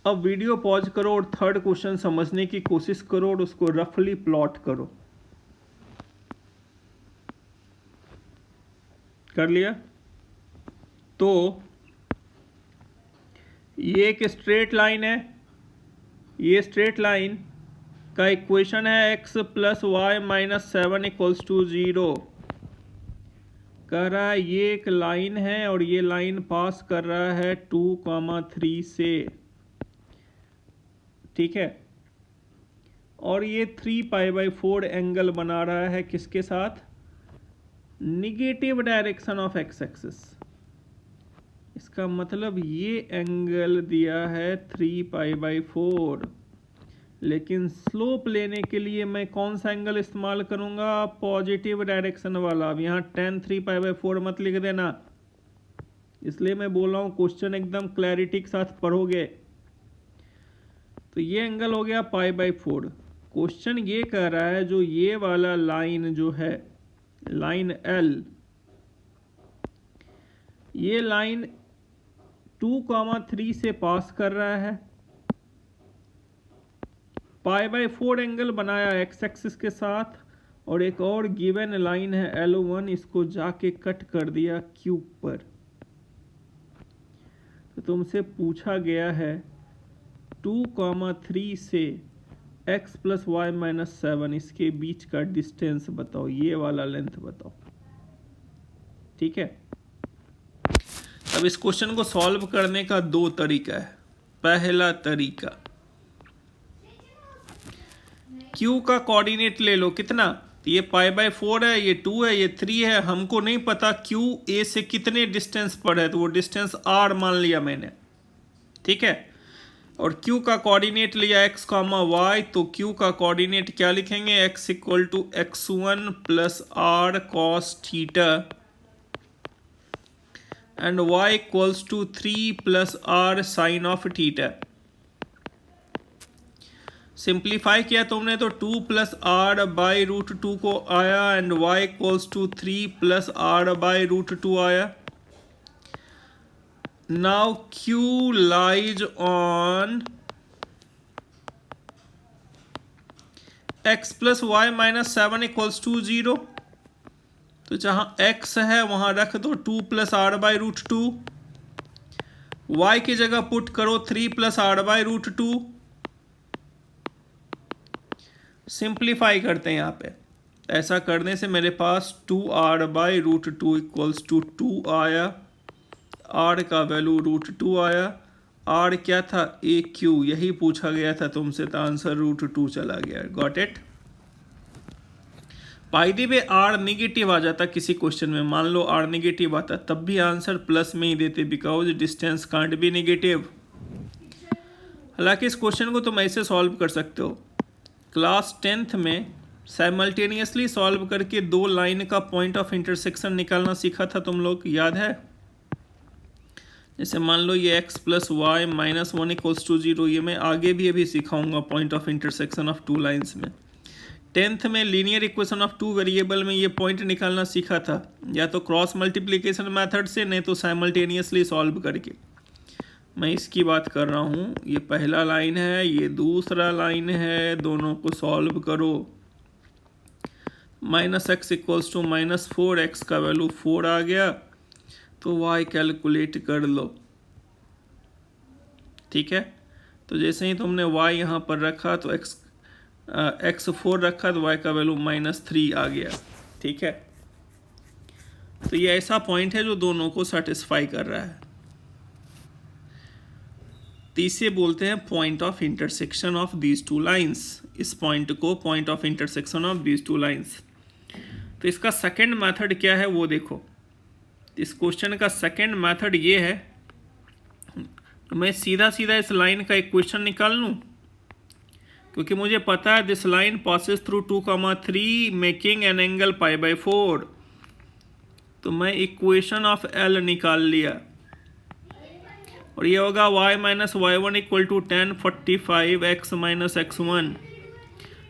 S1: अब वीडियो पॉज करो और थर्ड क्वेश्चन समझने की कोशिश करो और उसको रफली प्लॉट करो। कर लिया? तो ये एक स्ट्रेट लाइन है, ये स्ट्रेट लाइन का इक्वेशन है x + y - 7 = 0। कह रहा है ये एक लाइन है और ये लाइन पास कर रहा है 2,3 से। ठीक है, और ये 3π/4 एंगल बना रहा है किसके साथ, negative direction of x axis. इसका मतलब ये एंगल दिया है 3π/4, लेकिन स्लोप लेने के लिए मैं कौन सा एंगल इस्तेमाल करूंगा, पॉजिटिव डायरेक्शन वाला। अब यहाँ tan 3π/4 मत लिख देना, इसलिए मैं बोल रहा हूँ क्वेश्चन एकदम क्लैरिटी के साथ पढ़ोगे। तो ये एंगल हो गया π/4। क्वेश्चन ये कह रहा है जो ये वाला लाइन जो है, लाइन L, ये लाइन 2,3 से पास कर रहा है, π/4 एंगल बनाया x एक्सिस के साथ, और एक और गिवन लाइन है L1, इसको जाके कट कर दिया Q पर। तो तुमसे पूछा गया है 2,3 से x + y - 7 इसके बीच का डिस्टेंस बताओ, ये वाला लेंथ बताओ। ठीक है, अब इस क्वेश्चन को सॉल्व करने का दो तरीका है। पहला तरीका, Q का कोऑर्डिनेट ले लो, कितना तो ये π/4 है, ये 2 है, ये 3 है। हमको नहीं पता क्यू ए से कितने डिस्टेंस पर है, तो वो डिस्टेंस r मान लिया मैंने, ठीक है। और q का कोऑर्डिनेट लिया x, y, तो q का कोऑर्डिनेट क्या लिखेंगे, x equal to x1 plus r cos theta and y equals to 3 plus r sine of theta. Simplify किया तुमने तो 2 प्लस r बाई रूट 2 को आया and y equals to 3 plus r by root 2 आया। Now q lies on x plus y minus 7 equals to 0। तो जहां x है वहां रख दो 2 plus r by root 2, y की जगह पुट करो 3 plus r by root 2। Simplify करते हैं यहाँ पे, ऐसा करने से मेरे पास 2r by root 2 equals to 2 आया, r का वैल्यू रूट 2 आया। r क्या था, ए क्यू, यही पूछा गया था तुमसे, तो आंसर रूट 2 चला गया। Got it. By the way r negative आ जाता किसी क्वेश्चन में, मान लो r निगेटिव आता, तब भी आंसर प्लस में ही देते, because distance can't be negative. हालांकि इस क्वेश्चन को तुम ऐसे सॉल्व कर सकते हो, क्लास 10th में साइमल्टेनियसली सॉल्व करके 2 लाइन का पॉइंट ऑफ इंटरसेक्शन निकालना सीखा था तुम लोग, याद है। जैसे मान लो ये x plus y minus 1 equals to 0, ये मैं आगे भी अभी सिखाऊंगा point of intersection of 2 lines में। 10th में लीनियर इक्वेशन ऑफ 2 वेरिएबल में ये पॉइंट निकालना सीखा था, या तो क्रॉस मल्टीप्लिकेशन मेथड से, नहीं तो साइमल्टेनियसली सॉल्व करके। मैं इसकी बात कर रहा हूँ, ये पहला लाइन है, ये दूसरा लाइन है, दोनों को सॉल्व करो। Minus x equals to minus 4, x का वैल्यू 4 आ गया, तो y कैलकुलेट कर लो, ठीक है। तो जैसे ही तुमने y यहाँ पर रखा तो x 4 रखा, तो y का वैल्यू -3 आ गया, ठीक है। तो ये ऐसा पॉइंट है जो दोनों को सेटिस्फाई कर रहा है। तो इसे बोलते हैं point of intersection of these 2 lines. इस पॉइंट को point of intersection of these 2 lines. तो इसका सेकंड मेथड क्या है वो देखो। इस क्वेश्चन का सेकंड मेथड ये है, तो मैं सीधा सीधा इस लाइन का इक्वेशन निकाल लूँ, क्योंकि मुझे पता है this line passes through 2,3 making an angle π/4। तो मैं इक्वेशन ऑफ L निकाल लिया, और ये होगा y minus y1 equal to 10 45 x minus x1।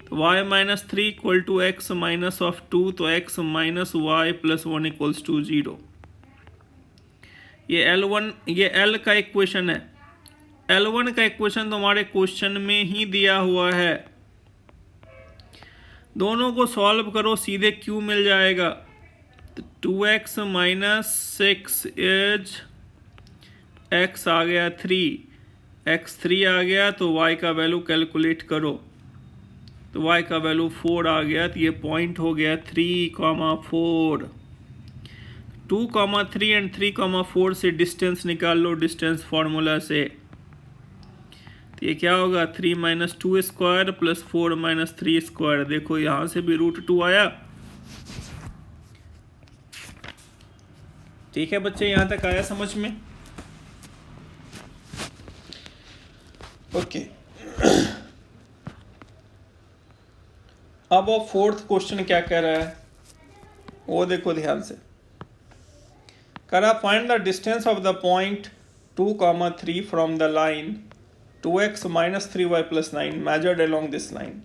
S1: तो y minus 3 equal to x minus of 2, तो x minus y plus 1 equals to 0। ये L1, ये L का इक्वेशन है। L1 का इक्वेशन तुम्हारे क्वेश्चन में ही दिया हुआ है। दोनों को सॉल्व करो, सीधे Q मिल जाएगा। तो 2x माइनस 6 इज x आ गया 3, x 3 आ गया, तो y का वैल्यू कैलकुलेट करो, तो y का वैल्यू 4 आ गया। तो ये पॉइंट हो गया 3,4। 2,3 एंड 3,4 से डिस्टेंस निकाल लो डिस्टेंस फार्मूला से। तो ये क्या होगा, 3 minus 2 square plus 4 minus 3 square. देखो यहाँ से भी रूट 2 आया, ठीक है बच्चे, यहाँ तक आया समझ में। ओके अब वो फोर्थ क्वेश्चन क्या कह रहा है वो देखो ध्यान से। करा find the distance of the point 2,3 from the line 2x minus 3y plus 9 measured along this line.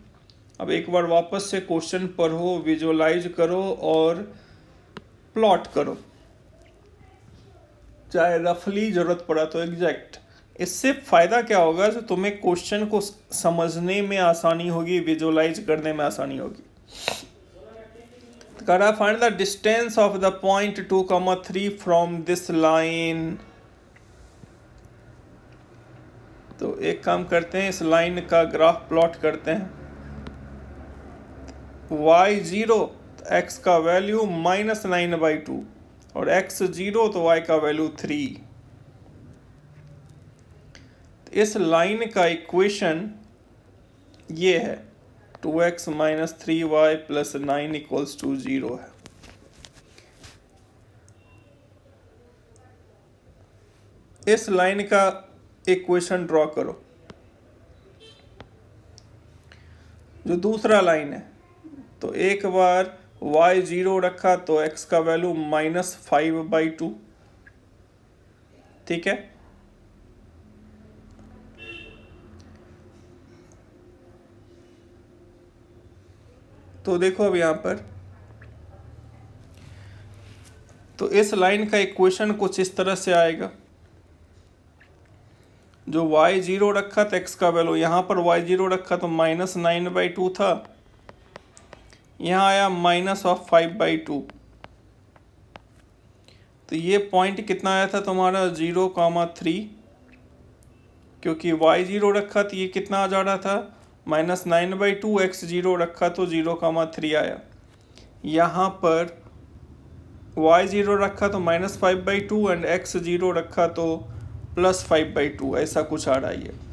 S1: अब एक बार वापस से क्वेश्चन पढ़ो, विजुअलाइज करो और प्लॉट करो, चाहे रफली जरूरत पड़ा तो एग्जैक्ट। इससे फ़ायदा क्या होगा, तो तुम्हें क्वेश्चन को समझने में आसानी होगी, विजुअलाइज करने में आसानी होगी। करा find the distance of the point 2,3 from this line. तो एक काम करते हैं, इस लाइन का ग्राफ प्लॉट करते हैं। y0 x का वैल्यू -9/2 और x0 तो y का वैल्यू 3। इस लाइन का इक्वेशन ये है, 2x minus 3y plus 9 equals to 0 है। इस लाइन का इक्वेशन ड्रॉ करो। जो दूसरा लाइन है, तो एक बार y 0 रखा तो x का वैल्यू -5/2, ठीक है। तो देखो अब यहां पर, तो इस लाइन का इक्वेशन कुछ इस तरह से आएगा। जो y 0 रखा था x का वैल्यू, यहाँ पर y 0 रखा तो -9/2 था, यहाँ आया -5/2। तो ये पॉइंट कितना आया था तुम्हारा 0,3, क्योंकि y 0 रखा तो ये कितना आ जा रहा था -9/2, x 0 रखा तो 0,3 आया। यहाँ पर y 0 रखा तो -5/2 एंड x 0 रखा तो +5/2, ऐसा कुछ आ रहा है।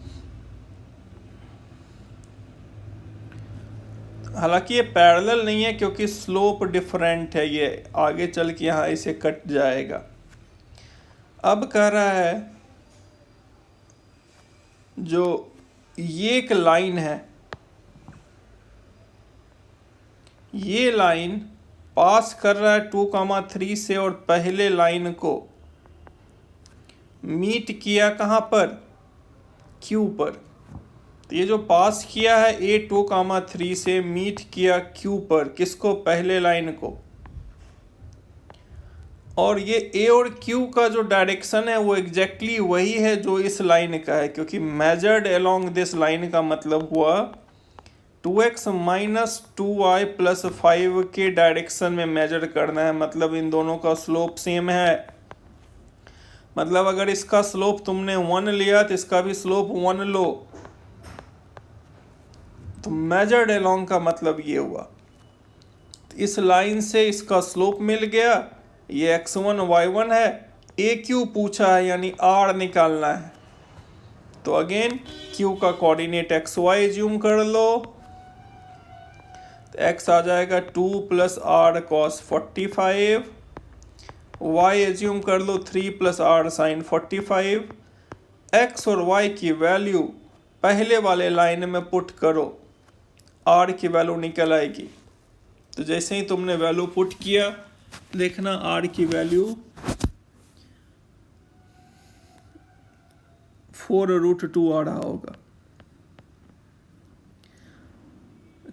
S1: हालांकि ये पैरेलल नहीं है क्योंकि स्लोप डिफरेंट है, ये आगे चल के यहाँ इसे कट जाएगा। अब कह रहा है जो ये एक लाइन है, ये लाइन पास कर रहा है 2,3 से और पहले लाइन को मीट किया कहाँ पर, Q पर। तो ये जो पास किया है A 2,3 से मीट किया Q पर, किसको, पहले लाइन को। और ये A और Q का जो डायरेक्शन है वो एग्जैक्टली वही है जो इस लाइन का है, क्योंकि मेजर्ड अलोंग दिस लाइन का मतलब हुआ 2x माइनस 2y प्लस 5 के डायरेक्शन में मेजर करना है। मतलब इन दोनों का स्लोप सेम है। मतलब अगर इसका स्लोप तुमने 1 लिया तो इसका भी स्लोप 1 लो, तो मेजर्ड अलोंग का मतलब ये हुआ। तो इस लाइन से इसका स्लोप मिल गया, ये x1 y1 है, AQ पूछा है यानी r निकालना है। तो अगेन Q का कोऑर्डिनेट xy एज्यूम कर लो, तो x आ जाएगा 2 + r cos 45, y एज्यूम कर लो 3 + r sin 45। x और y की वैल्यू पहले वाले लाइन में पुट करो, r की वैल्यू निकल आएगी। तो जैसे ही तुमने वैल्यू पुट किया, देखना r की वैल्यू 4√2 आ रहा होगा,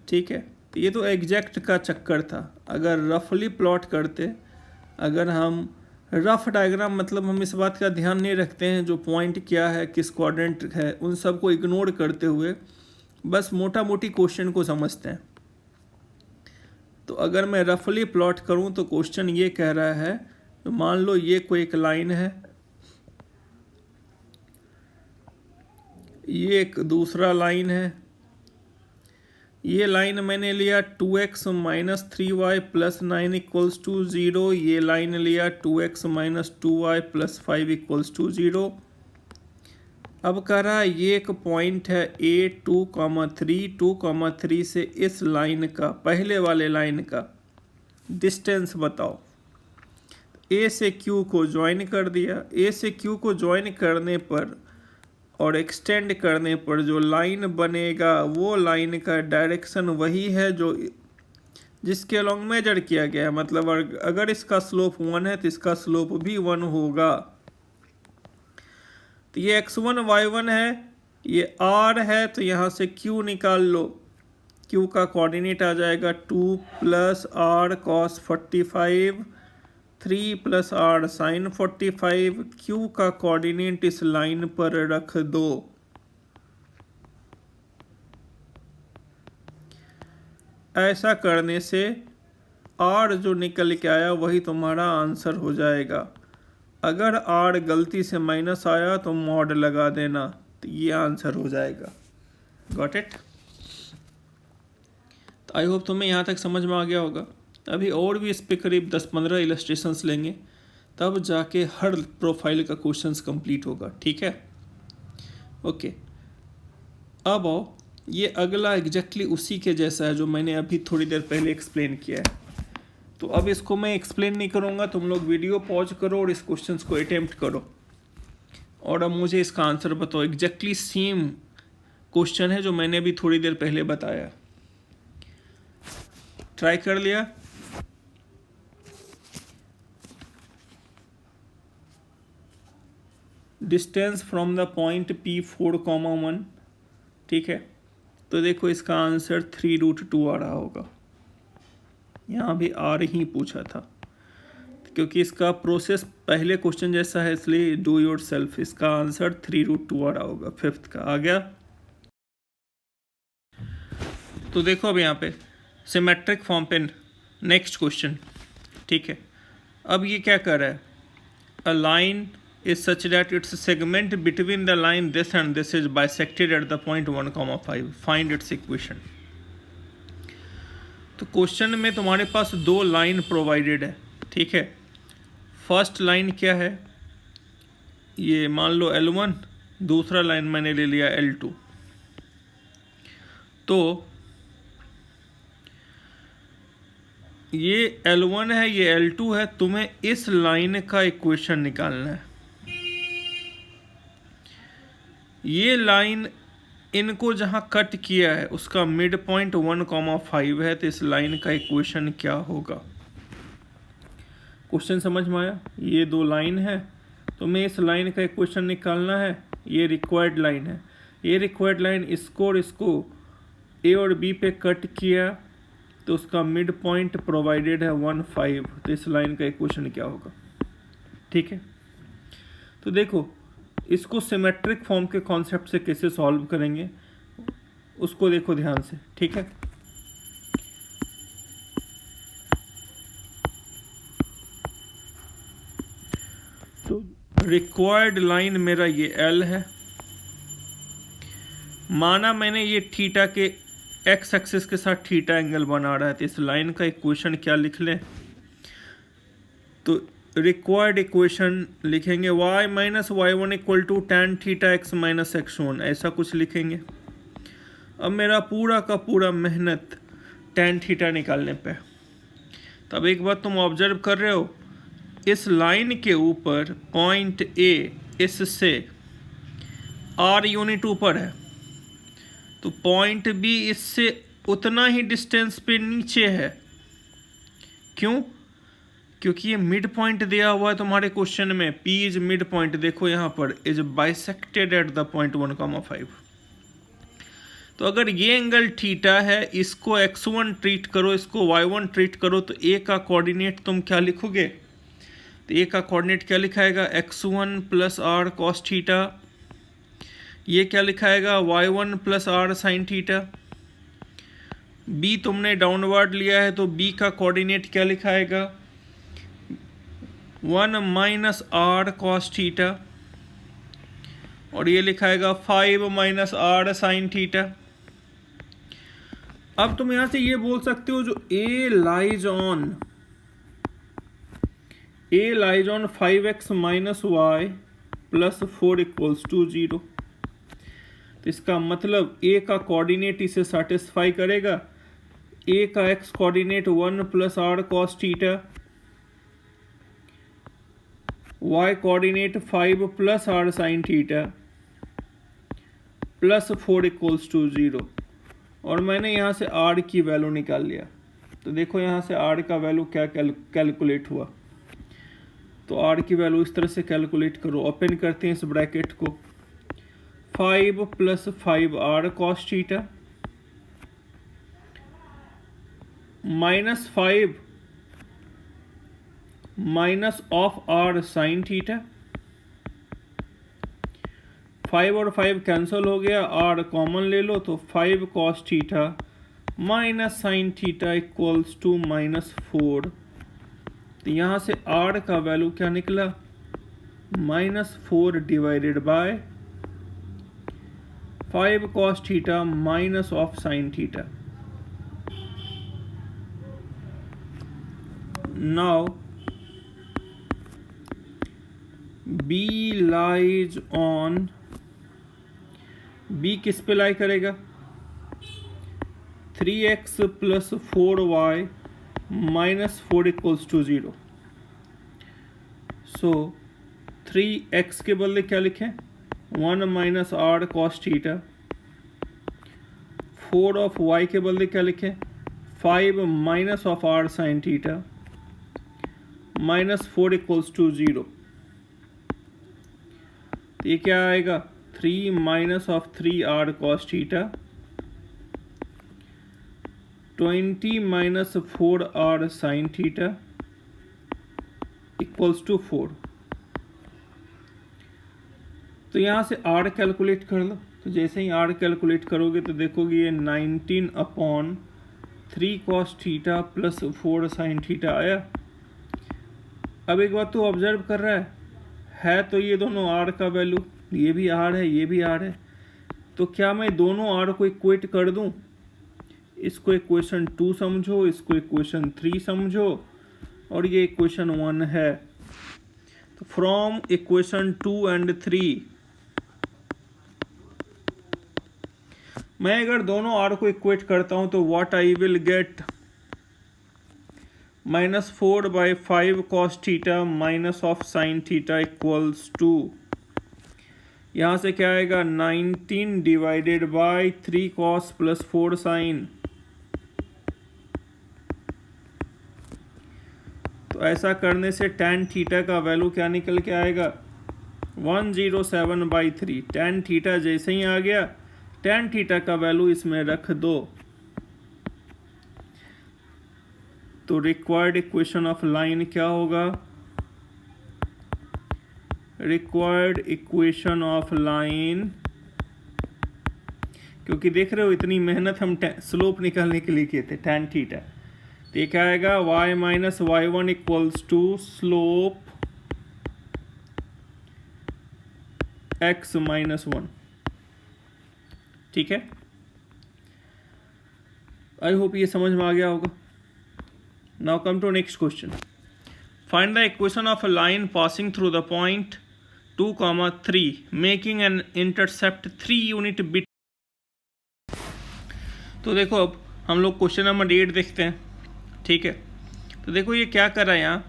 S1: ठीक है। तो ये तो एग्जैक्ट का चक्कर था। अगर रफली प्लॉट करते, अगर हम रफ डायग्राम, मतलब हम इस बात का ध्यान नहीं रखते हैं जो पॉइंट क्या है, किस क्वाड्रेंट है, उन सब को इग्नोर करते हुए बस मोटा मोटी क्वेश्चन को समझते हैं। तो अगर मैं रफली प्लॉट करूं तो क्वेश्चन ये कह रहा है, तो मान लो ये कोई एक लाइन है, ये एक दूसरा लाइन है, ये लाइन मैंने लिया 2x minus 3y plus 9 equals to 0, ये लाइन लिया 2x minus 2y plus 5 equals to 0। अब कह रहा है ये एक पॉइंट है A 2,3 से इस लाइन का, पहले वाले लाइन का डिस्टेंस बताओ। A से Q को ज्वाइन कर दिया, A से Q को ज्वाइन करने पर और एक्सटेंड करने पर जो लाइन बनेगा वो लाइन का डायरेक्शन वही है जो जिसके अलोंग मेजर किया गया है। मतलब अगर इसका स्लोप 1 है तो इसका स्लोप भी 1 होगा। तो ये x1 y1 है, ये r है, तो यहाँ से q निकाल लो। q का कोऑर्डिनेट आ जाएगा 2 + r cos 45, 3 + r sin 45। q का कोऑर्डिनेट इस लाइन पर रख दो। ऐसा करने से r जो निकल के आया वही तुम्हारा आंसर हो जाएगा। अगर r गलती से माइनस आया तो मॉड लगा देना, तो ये आंसर हो जाएगा। Got it? तो आई होप तुम्हें यहाँ तक समझ में आ गया होगा। अभी और भी इस पे करीब 10-15 इलस्ट्रेशंस लेंगे, तब जाके हर प्रोफाइल का क्वेश्चंस कंप्लीट होगा। ठीक है, ओके। अब आओ ये अगला एग्जैक्टली उसी के जैसा है जो मैंने अभी थोड़ी देर पहले एक्सप्लेन किया है। तो अब इसको मैं एक्सप्लेन नहीं करूँगा, तुम लोग वीडियो पॉज करो और इस क्वेश्चन को अटेम्प्ट करो और अब मुझे इसका आंसर बताओ। एग्जैक्टली सेम क्वेश्चन है जो मैंने अभी थोड़ी देर पहले बताया। ट्राई कर लिया? Distance from the point P4,1, ठीक है। तो देखो इसका आंसर 3√2 आ रहा होगा। यहाँ भी आर ही पूछा था क्योंकि इसका प्रोसेस पहले क्वेश्चन जैसा है, इसलिए डू योर सेल्फ। इसका आंसर 3√2 आ रहा होगा। फिफ्थ का आ गया। तो देखो अब यहाँ पे सिमेट्रिक फॉर्म पे नेक्स्ट क्वेश्चन, ठीक है। अब ये क्या कर रहा है, a line is such that its segment between the line this and this is bisected at the point 1,5. Find its equation. तो क्वेश्चन में तुम्हारे पास दो लाइन प्रोवाइडेड है, ठीक है। फर्स्ट लाइन क्या है, ये मान लो L1, दूसरा लाइन मैंने ले लिया L2। तो ये L1 है, ये L2 है। तुम्हें इस लाइन का इक्वेशन निकालना है। ये लाइन इनको जहाँ कट किया है उसका मिड पॉइंट 1,5 है। तो इस लाइन का इक्वेशन क्या होगा? क्वेश्चन समझ में आया? ये दो लाइन है, तो मैं इस लाइन का इक्वेशन निकालना है। ये रिक्वायर्ड लाइन है। ये रिक्वायर्ड लाइन इसको और इसको ए और बी पे कट किया, तो उसका मिड पॉइंट प्रोवाइडेड है 1,5। तो इस लाइन का इक्वेशन क्या होगा? ठीक है। तो देखो इसको सिमेट्रिक फॉर्म के कॉन्सेप्ट से कैसे सॉल्व करेंगे उसको देखो ध्यान से, ठीक है। तो रिक्वायर्ड लाइन मेरा ये L है। माना मैंने ये थीटा के एक्स एक्सिस के साथ थीटा एंगल बना रहा है। तो इस लाइन का इक्वेशन क्या लिख लें? तो रिक्वायर्ड इक्वेशन लिखेंगे y minus y1 equal to tan theta x minus x1, ऐसा कुछ लिखेंगे। अब मेरा पूरा का पूरा मेहनत tan थीटा निकालने पे। तब एक बात तुम ऑब्जर्व कर रहे हो, इस लाइन के ऊपर पॉइंट A इससे r यूनिट ऊपर है, तो पॉइंट B इससे उतना ही डिस्टेंस पे नीचे है। क्यों? क्योंकि ये मिड पॉइंट दिया हुआ है तुम्हारे क्वेश्चन में। P is mid point. देखो यहाँ पर is bisected at the point 1,5। तो अगर ये एंगल थीटा है, इसको x1 ट्रीट करो, इसको y1 ट्रीट करो, तो A का कोऑर्डिनेट तुम क्या लिखोगे? तो A का कोऑर्डिनेट क्या लिखाएगा? x1 plus r cos theta. ये क्या लिखाएगा? y1 plus r sine theta. B तुमने डाउनवर्ड लिया है, तो B का कोऑर्डिनेट क्या लिखाएगा? 1 माइनस r कॉस थीटा। और ये लिखाएगा 5 माइनस r साइन थीटा। अब तुम यहां से ये बोल सकते हो जो A lies on 5x minus y plus 4 equals to 0। तो इसका मतलब A का कोऑर्डिनेट इसे सेटिस्फाई करेगा। A का x coordinate 1 plus r cos theta, y coordinate 5 plus r sine theta plus 4 equals to 0। और मैंने यहाँ से r की वैल्यू निकाल लिया। तो देखो यहाँ से r का वैल्यू क्या कैलकुलेट हुआ। तो r की वैल्यू इस तरह से कैलकुलेट करो। ओपन करते हैं इस ब्रैकेट को, 5 plus 5r cos theta minus 5 minus of r sine theta. 5 और 5 कैंसिल हो गया, r कॉमन ले लो, तो 5 cos theta minus sine theta equals to -4। तो यहाँ से r का वैल्यू क्या निकला? -4 divided by 5 cos theta minus of sine theta. Now B lies on, B किस पे लाई करेगा? 3x plus 4y minus 4 equals to 0। So 3x के बदले क्या लिखें, 1 minus R cos theta. 4 of y के बदले क्या लिखें, 5 minus of R sine theta minus 4 equals to 0। तो ये क्या आएगा, 3 minus of 3 R cos theta 20 minus 4 R sine theta equals to 4। तो यहाँ से आर कैलकुलेट कर लो। तो जैसे ही आर कैलकुलेट करोगे तो देखोगे ये 19 upon 3 cos theta plus 4 sine theta आया। अब एक बात तो ऑब्जर्व कर रहा है तो ये दोनों आर का वैल्यू, ये भी आर है ये भी आर है, तो क्या मैं दोनों आर को इक्वेट कर दूं? इसको इक्वेशन 2 समझो, इसको इक्वेशन 3 समझो, और ये इक्वेशन 1 है। तो फ्रॉम इक्वेशन 2 एंड 3 मैं अगर दोनों आर को इक्वेट करता हूं तो what I will get, -4/5 cos theta minus of sine theta equals to, यहाँ से क्या आएगा 19 divided by 3 cos plus 4 sine. तो ऐसा करने से tan थीटा का वैल्यू क्या निकल के आएगा, 107/3। tan थीटा जैसे ही आ गया, tan थीटा का वैल्यू इसमें रख दो। तो रिक्वायर्ड इक्वेशन ऑफ लाइन क्या होगा, रिक्वायर्ड इक्वेशन ऑफ लाइन, क्योंकि देख रहे हो इतनी मेहनत हम स्लोप निकालने के लिए किए थे, tan थीटा। तो ये क्या आएगा, y minus y1 equals to slope x minus 1। ठीक है, आई होप ये समझ में आ गया होगा। Now come to next question. Find the equation of a line passing through the point 2, 3 making an intercept 3 unit bit। तो देखो अब हम लोग क्वेश्चन नंबर 8 देखते हैं। ठीक है, तो देखो ये क्या कर रहा है यहाँ,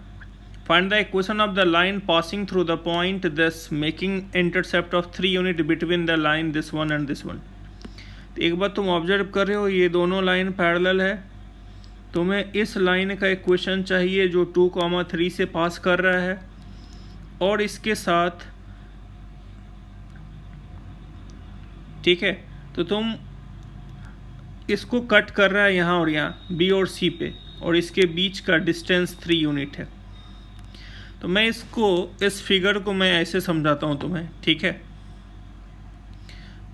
S1: find the equation of the line passing through the point this making intercept of 3 unit between the line this one and this one. तो एक बात तुम ऑब्जर्व कर रहे हो, ये दोनों लाइन पैरेलल है। तुम्हें इस लाइन का इक्वेशन चाहिए जो 2, 3 से पास कर रहा है, और इसके साथ, ठीक है, तो तुम इसको कट कर रहा है यहाँ और यहाँ बी और सी पे, और इसके बीच का डिस्टेंस 3 यूनिट है। तो मैं इसको, इस फिगर को मैं ऐसे समझाता हूँ तुम्हें। ठीक है,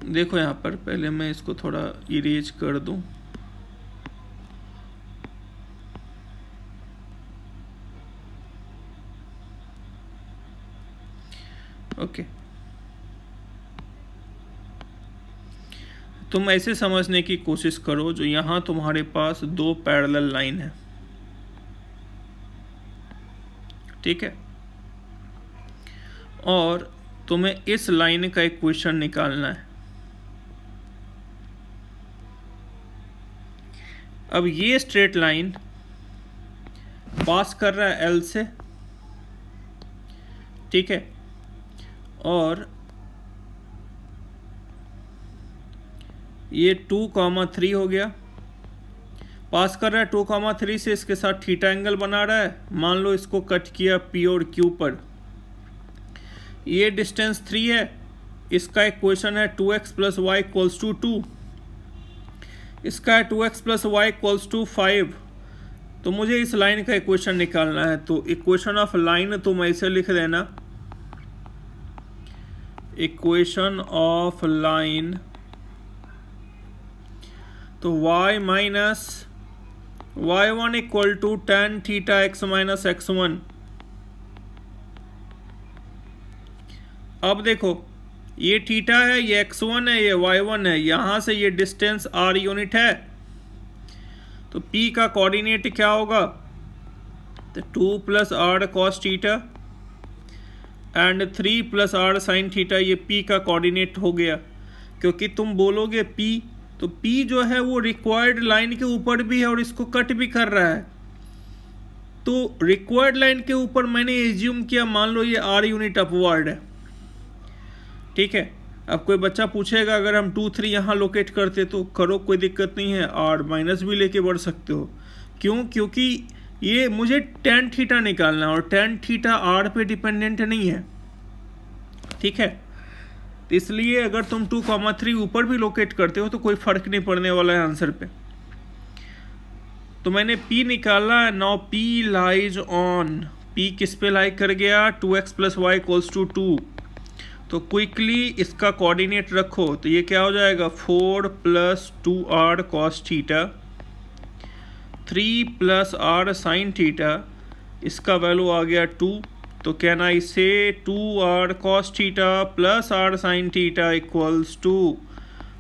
S1: देखो यहाँ पर पहले मैं इसको थोड़ा इरेज कर दूँ। ओके, तुम ऐसे समझने की कोशिश करो, जो यहाँ तुम्हारे पास 2 पैरेलल लाइन है। ठीक है, और तुम्हें इस लाइन का इक्वेशन निकालना है। अब ये स्ट्रेट लाइन पास कर रहा है L से, ठीक है, और ये 2, 3 हो गया, पास कर रहा है 2, 3 से, इसके साथ थीटा एंगल बना रहा है। मान लो इसको कट किया P और Q पर, ये डिस्टेंस 3 है, इसका इक्वेशन है 2x plus Y equals to 2, इसका है 2x plus Y equals to 5। तो मुझे इस लाइन का इक्वेशन निकालना है। तो इक्वेशन ऑफ लाइन तुम ऐसे लिख देना, इक्वेशन ऑफ लाइन, तो y minus y1 equal to tan theta x minus x1। अब देखो ये थीटा है, ये x1 है, ये y1 है, यहाँ से ये डिस्टेंस r यूनिट है। तो p का कोऑर्डिनेट क्या होगा, तो 2 plus R cos theta and 3 plus R sine theta, ये p का कोऑर्डिनेट हो गया। क्योंकि तुम बोलोगे p तो P जो है वो रिक्वायर्ड लाइन के ऊपर भी है और इसको कट भी कर रहा है। तो रिक्वायर्ड लाइन के ऊपर मैंने एज्यूम किया, मान लो ये R यूनिट अपवर्ड है, ठीक है। अब कोई बच्चा पूछेगा अगर हम 2 3 यहाँ लोकेट करते तो करो, कोई दिक्कत नहीं है, R माइनस भी लेके बढ़ सकते हो। क्यों? क्योंकि ये मुझे tan थीटा निकालना है और tan थीटा R पे डिपेंडेंट नहीं है, ठीक है। तो इसलिए अगर तुम 2,3 ऊपर भी लोकेट करते हो तो कोई फर्क नहीं पड़ने वाला है आंसर पे। तो मैंने P निकाला। Now P lies on, P किस पे लाई कर गया? 2x + y = 2। तो क्विकली इसका कोऑर्डिनेट रखो, तो ये क्या हो जाएगा? 4 + 2r cos theta 3 + r sin theta, इसका वैल्यू आ गया 2। तो कैन आई से 2r cos theta + r sin theta =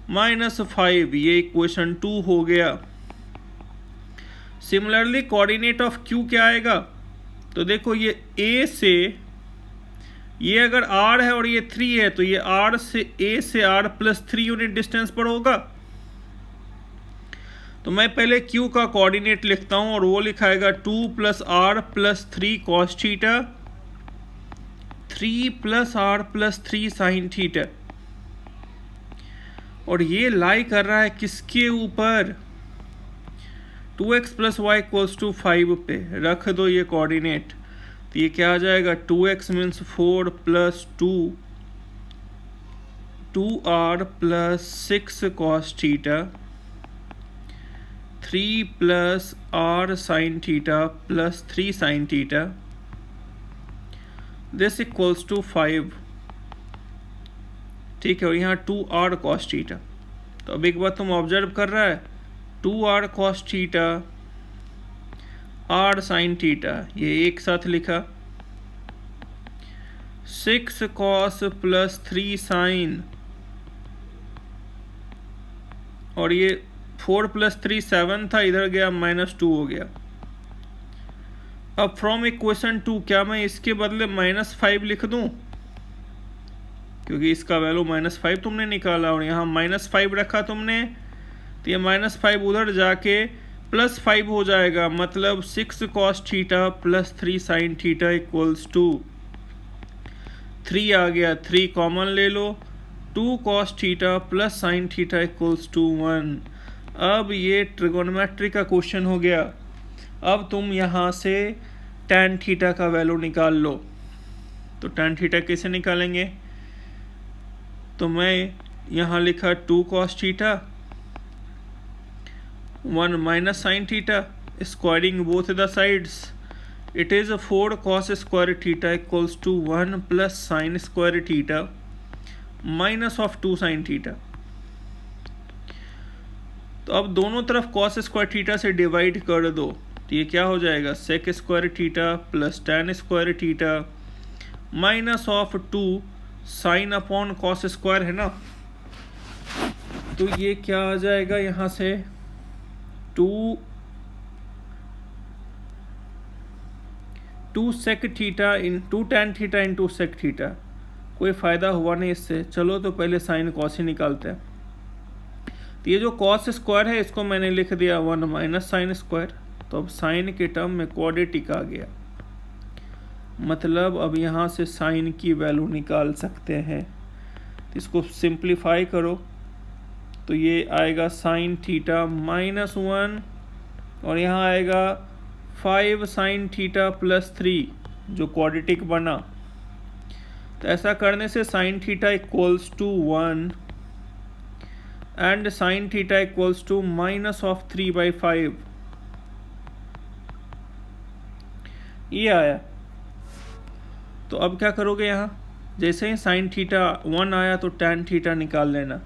S1: -5। ये इक्वेशन 2 हो गया। सिमिलरली कोऑर्डिनेट ऑफ Q क्या आएगा? तो देखो ये A से, ये अगर R है और ये 3 है तो ये R से A से R + 3 यूनिट डिस्टेंस पर होगा। तो मैं पहले Q का कोऑर्डिनेट लिखता हूँ और वो लिखाएगा 2 + r + 3 cos theta 3 + r + 3 sin theta. और ये लाई कर रहा है किसके ऊपर? 2x + y = 5 पे रख दो ये कोऑर्डिनेट। तो ये क्या आ जाएगा? 2x means 4 + 2r + 6 cos theta 3 + r sin theta + 3 sin theta, this = 5, ठीक है। और यहाँ 2r cos थीटा। तो अब एक बात तुम ऑब्जर्व कर रहा है, 2r cos theta r sin theta, ये एक साथ लिखा। 6 cos + 3 sin, और ये 4 + 3 7 था, इधर गया -2 हो गया। अब फ्रॉम इक्वेशन 2 क्या मैं इसके बदले -5 लिख दूं? क्योंकि इसका वैल्यू -5 तुमने निकाला और यहाँ -5 रखा तुमने, तो ये -5 उधर जाके +5 हो जाएगा। मतलब 6 cos थीटा + 3 sin थीटा = 3 आ गया, 3 कॉमन ले लो। 2 cos थीटा + sin थीटा = 1। अब ये ट्रिगोनोमेट्री का क्वेश्चन हो गया। अब तुम यहाँ से tan थीटा का वैल्यू निकाल लो। तो tan थीटा कैसे निकालेंगे? तो मैं यहाँ लिखा 2 cos theta 1 - sin theta, squaring both the sides, it is 4 cos square theta = 1 + sin square theta -2 sin theta. तो अब दोनों तरफ cos स्क्वायर थीटा से डिवाइड कर दो, तो ये क्या हो जाएगा? sec square theta + tan square theta -2 sin upon cos square, है ना। तो ये क्या आ जाएगा यहाँ से? 2 sec theta × tan theta × sec theta. कोई फ़ायदा हुआ नहीं इससे। चलो तो पहले साइन कॉस ही निकालते हैं। तो ये जो कॉस स्क्वायर है इसको मैंने लिख दिया 1 - sin स्क्वायर। तो अब साइन के टर्म में क्वाड्रेटिक आ गया, मतलब अब यहाँ से साइन की वैल्यू निकाल सकते हैं। इसको सिंप्लीफाई करो तो ये आएगा sin थीटा -1 और यहाँ आएगा 5 sin थीटा + 3 जो क्वाड्रेटिक बना। तो ऐसा करने से sin theta = 1 and sin theta = -3/5 ये आया। तो अब क्या करोगे? यहाँ जैसे ही sin थीटा 1 आया तो tan थीटा निकाल लेना।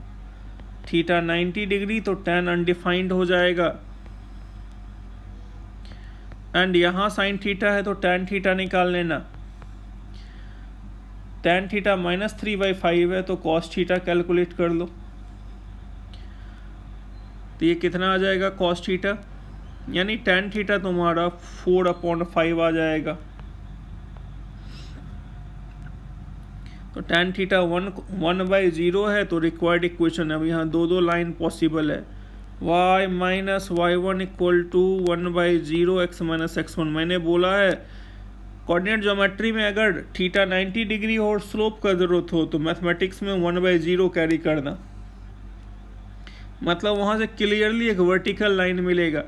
S1: थीटा 90 डिग्री तो tan अनडिफाइंड हो जाएगा, एंड यहाँ sin थीटा है तो tan थीटा निकाल लेना। tan थीटा -3/5 है तो cos थीटा कैलकुलेट कर लो। तो ये कितना आ जाएगा cos थीटा, यानी tan थीटा तुम्हारा 4/5 आ जाएगा। तो tan थीटा 1/0 है, तो रिक्वायर्ड इक्वेशन अब यहाँ दो लाइन पॉसिबल है। y minus y1 equal to 1/0 x minus x1। मैंने बोला है कोऑर्डिनेट ज्योमेट्री में अगर थीटा 90 डिग्री हो और स्लोप का ज़रूरत हो तो मैथमेटिक्स में 1/0 कैरी करना, मतलब वहाँ से क्लियरली एक वर्टिकल लाइन मिलेगा।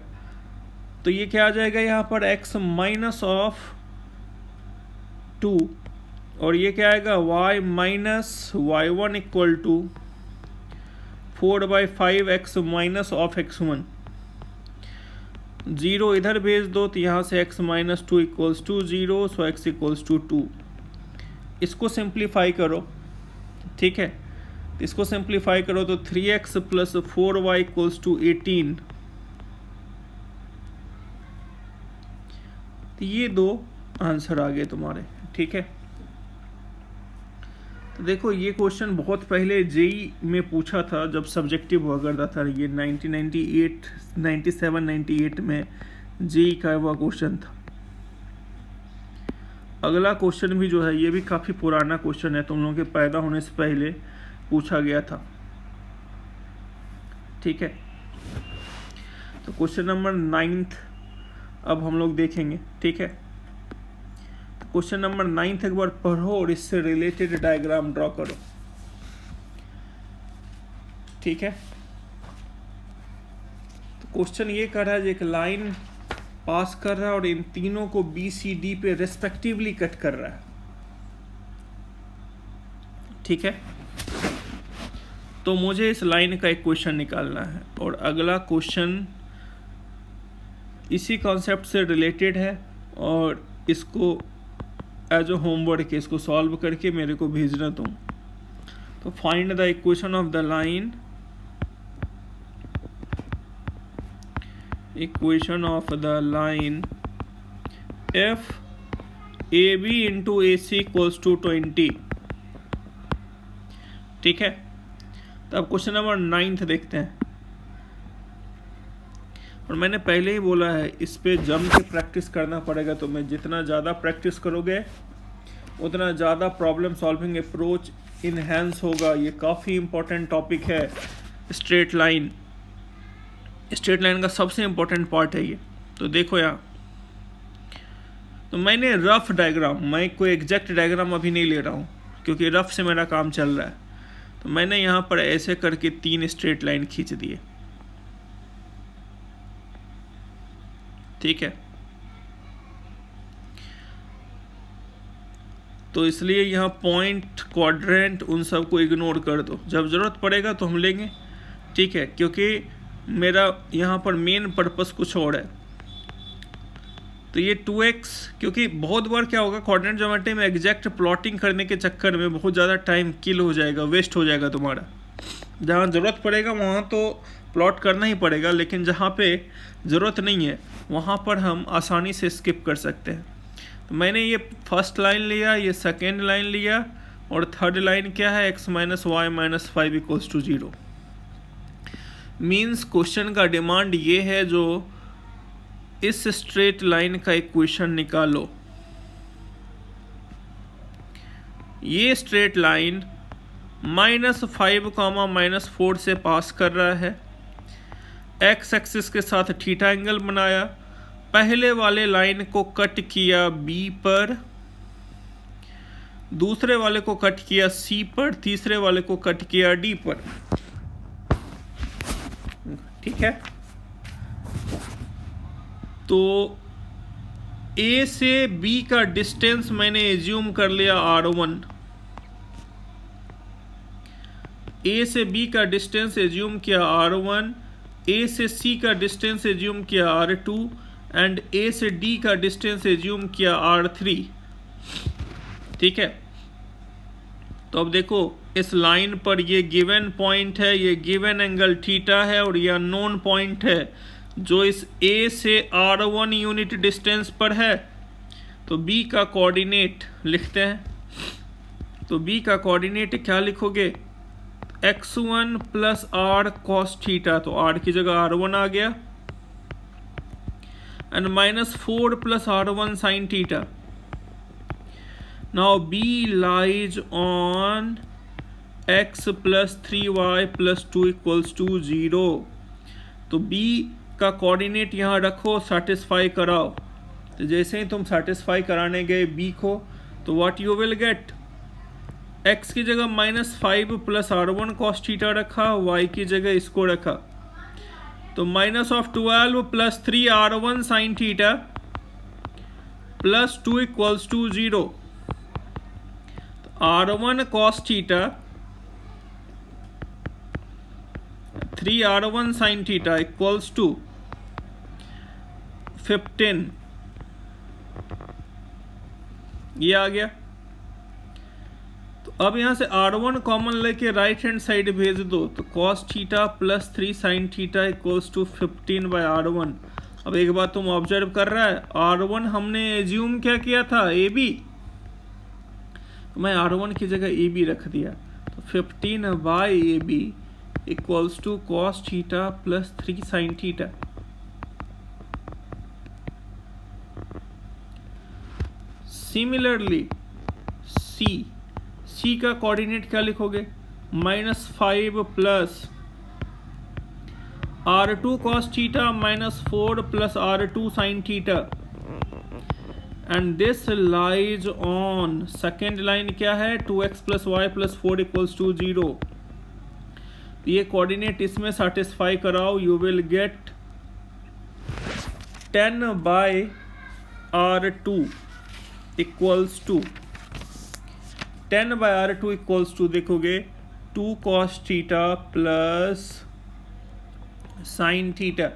S1: तो ये क्या आ जाएगा यहाँ पर x माइनस ऑफ 2, और ये क्या आएगा y minus y1 equal to 4/5 x minus of x1। 0 इधर भेज दो तो यहाँ से x minus 2 equals to 0, so x equals to 2। इसको सिंप्लीफाई करो, ठीक है, इसको सिंप्लीफाई करो तो 3x plus 4y equals to 18। तो ये दो आंसर आ गए तुम्हारे, ठीक है। तो देखो ये क्वेश्चन बहुत पहले जेई में पूछा था जब सब्जेक्टिव हुआ करता था, ये 97-98 में जेई का हुआ क्वेश्चन था। अगला क्वेश्चन भी जो है ये भी काफ़ी पुराना क्वेश्चन है, तुम लोगों के पैदा होने से पहले पूछा गया था, ठीक है। तो क्वेश्चन नंबर 9 अब हम लोग देखेंगे, ठीक है। तो क्वेश्चन नंबर 9 एक बार पढ़ो और इससे रिलेटेड डायग्राम ड्रॉ करो, ठीक है। तो क्वेश्चन ये कर रहा है, एक लाइन पास कर रहा है और इन तीनों को बी सी डी पे रेस्पेक्टिवली कट कर रहा है, ठीक है। तो मुझे इस लाइन का एक क्वेश्चन निकालना है और अगला क्वेश्चन इसी कॉन्सेप्ट से रिलेटेड है और इसको एज अ होमवर्क इसको सॉल्व करके मेरे को भेजना तुम। तो find the equation of the line, equation of the line if A B into A C equals to 20, ठीक है। तो अब क्वेश्चन नंबर 9 देखते हैं। और मैंने पहले ही बोला है इस पे जम के प्रैक्टिस करना पड़ेगा, तो मैं जितना ज़्यादा प्रैक्टिस करोगे उतना ज़्यादा प्रॉब्लम सॉल्विंग अप्रोच इन्हेंस होगा। ये काफ़ी इम्पोर्टेंट टॉपिक है। स्ट्रेट लाइन का सबसे इम्पोर्टेंट पार्ट है ये। तो देखो यहाँ, तो मैंने रफ डायग्राम, मैं कोई एग्जैक्ट डायग्राम अभी नहीं ले रहा हूँ क्योंकि रफ से मेरा काम चल रहा है। तो मैंने यहाँ पर ऐसे करके 3 स्ट्रेट लाइन खींच दिए, ठीक है। तो इसलिए यहाँ पॉइंट, क्वाड्रेंट, उन सब को इग्नोर कर दो, जब ज़रूरत पड़ेगा तो हम लेंगे, ठीक है। क्योंकि मेरा यहाँ पर मेन पर्पस कुछ और है। तो ये 2x, क्योंकि बहुत बार क्या होगा कोऑर्डिनेट ज्योमेट्री में एग्जैक्ट प्लॉटिंग करने के चक्कर में बहुत ज़्यादा टाइम किल हो जाएगा, वेस्ट हो जाएगा तुम्हारा। जहाँ ज़रूरत पड़ेगा वहाँ तो प्लॉट करना ही पड़ेगा, लेकिन जहाँ पे ज़रूरत नहीं है वहाँ पर हम आसानी से स्किप कर सकते हैं। तो मैंने ये फर्स्ट लाइन लिया, ये सेकेंड लाइन लिया और थर्ड लाइन क्या है, x minus Y minus 5 equals to 0। Means question का डिमांड ये है जो इस स्ट्रेट लाइन का इक्वेशन निकालो। ये स्ट्रेट लाइन -5, -4 से पास कर रहा है। एक्स एक्सिस के साथ थीटा एंगल बनाया, पहले वाले लाइन को कट किया B पर, दूसरे वाले को कट किया C पर, तीसरे वाले को कट किया D पर, ठीक है। तो A से B का डिस्टेंस मैंने एज्यूम कर लिया R1, A से B का डिस्टेंस एज्यूम किया R1, A से C का डिस्टेंस एज्यूम किया R2 एंड A से D का डिस्टेंस एज्यूम किया R3, ठीक है। तो अब देखो इस लाइन पर ये गिवन पॉइंट है, ये गिवन एंगल थीटा है और ये अननोन पॉइंट है जो इस A से R1 यूनिट डिस्टेंस पर है। तो B का कोऑर्डिनेट लिखते हैं। तो B का कोऑर्डिनेट क्या लिखोगे, x1 plus r cos theta, तो r की जगह r1 आ गया, and -4 plus r1 sign theta. Now b lies on x plus 3y plus 2 equals to 0. तो b का कोऑर्डिनेट यहाँ रखो, सेटिस्फाई कराओ। तो जैसे ही तुम सेटिस्फाई कराने गए b को, तो what you will get, x की जगह -5 प्लस r1 cos थीटा रखा, y की जगह इसको रखा, तो -12 plus 3r1 sin theta plus 2 equals to 0। r1 cos theta 3r1 sin theta equals to 15, ये आ गया। तो अब यहां से r1 कॉमन लेके राइट हैंड साइड भेज दो, तो cos theta plus 3 sin theta equals to 15 by r1। अब एक बात तुम ऑब्जर्व कर रहा है, r1 हमने एज्यूम क्या किया था, ab, तो मैं r1 की जगह ab रख दिया, तो 15 by ab equals to cos theta plus 3 sin theta. Similarly c का कोऑर्डिनेट क्या लिखोगे, -5 plus r2 cos theta -4 plus r2 sin theta, and this lies on, second line क्या है, 2x plus Y plus 4 equals to 0। ये कोऑर्डिनेट इसमें सेटिस्फाई कराओ, you will get 10 by r2 equals to 10 by r2 equals to, देखोगे 2 cos theta plus sine theta,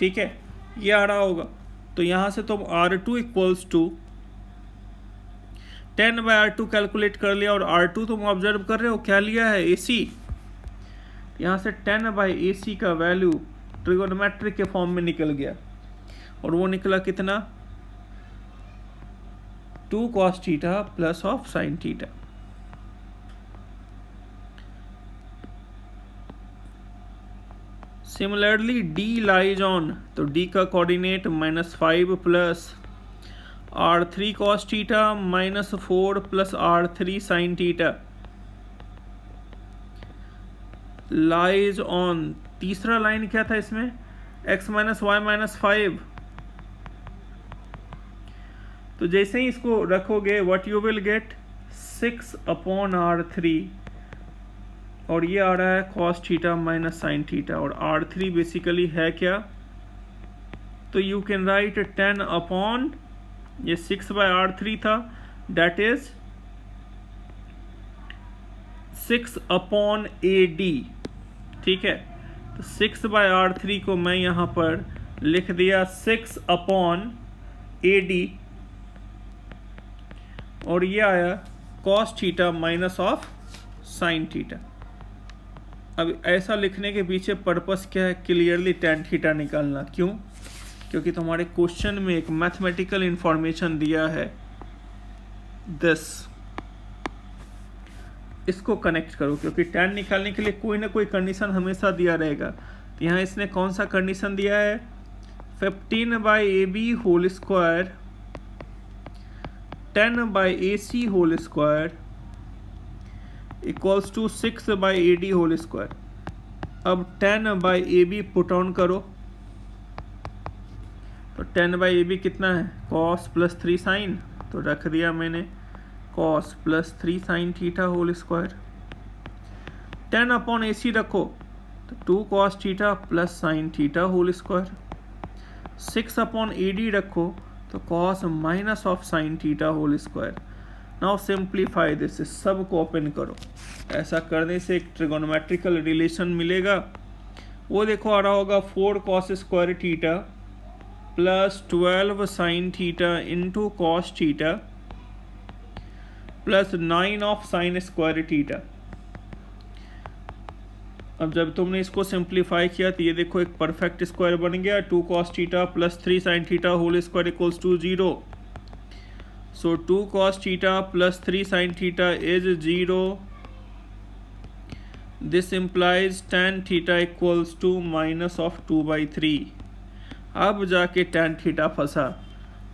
S1: ठीक है, ये आ रहा होगा। तो यहां से तुम r2 equals to 10 by r2 calculate कर लिया, और r2 तुम ऑब्जर्व कर रहे हो क्या लिया है, AC। यहां से 10 बाय AC का वैल्यू ट्रिगोनोमेट्रिक के फॉर्म में निकल गया, और वो निकला कितना, 2 cos theta plus of sine theta. Similarly d lies on, तो d का coordinate -5 plus r3 cos theta -4 plus r3 sin theta lies on, तीसरा लाइन क्या था इसमें, x y 5। तो जैसे ही इसको रखोगे, what you will gate, 6 upon r3, और ये आ रहा है cos theta minus sine theta, और r3 बेसिकली है क्या, तो यू कैन राइट 10 अपॉन, ये 6 बाय r3 था, डेट इज 6 अपॉन AD, ठीक है। तो 6 बाय r3 को मैं यहाँ पर लिख दिया 6 अपॉन AD, और ये आया cos theta minus of sine theta. अब ऐसा लिखने के पीछे पर्पस क्या है, क्लियरली tan थीटा निकालना। क्यों, क्योंकि तुम्हारे क्वेश्चन में एक मैथमेटिकल इंफॉर्मेशन दिया है, दिस, इसको कनेक्ट करो, क्योंकि tan निकालने के लिए कोई ना कोई कंडीशन हमेशा दिया रहेगा। तो यहाँ इसने कौन सा कंडीशन दिया है, 15 by AB whole square 10 by AC whole square equals to 6 by AD whole square. अब 10 बाई AB पुट ऑन करो, तो 10 बाई AB कितना है, cos प्लस 3 साइन, तो रख दिया मैंने cos plus 3 sine theta whole square. 10 upon AC रखो, तो 2 cos theta plus sine theta whole square. 6 upon AD रखो, तो cos minus of sine theta whole square. Now simplify this, सब को ओपन करो। ऐसा करने से एक ट्रिगोनोमेट्रिकल रिलेशन मिलेगा, वो देखो आ रहा होगा 4 cos square theta plus 12 sine theta into cos theta plus 9 of sine square theta. अब जब तुमने इसको सिंप्लीफाई किया तो ये देखो एक परफेक्ट स्क्वायर बन गया, 2 cos theta plus 3 sine theta whole square equals to 0। So 2 cos theta plus 3 sin theta is 0. This implies tan theta equals to minus of 2 by 3. अब जाके tan theta फंसा,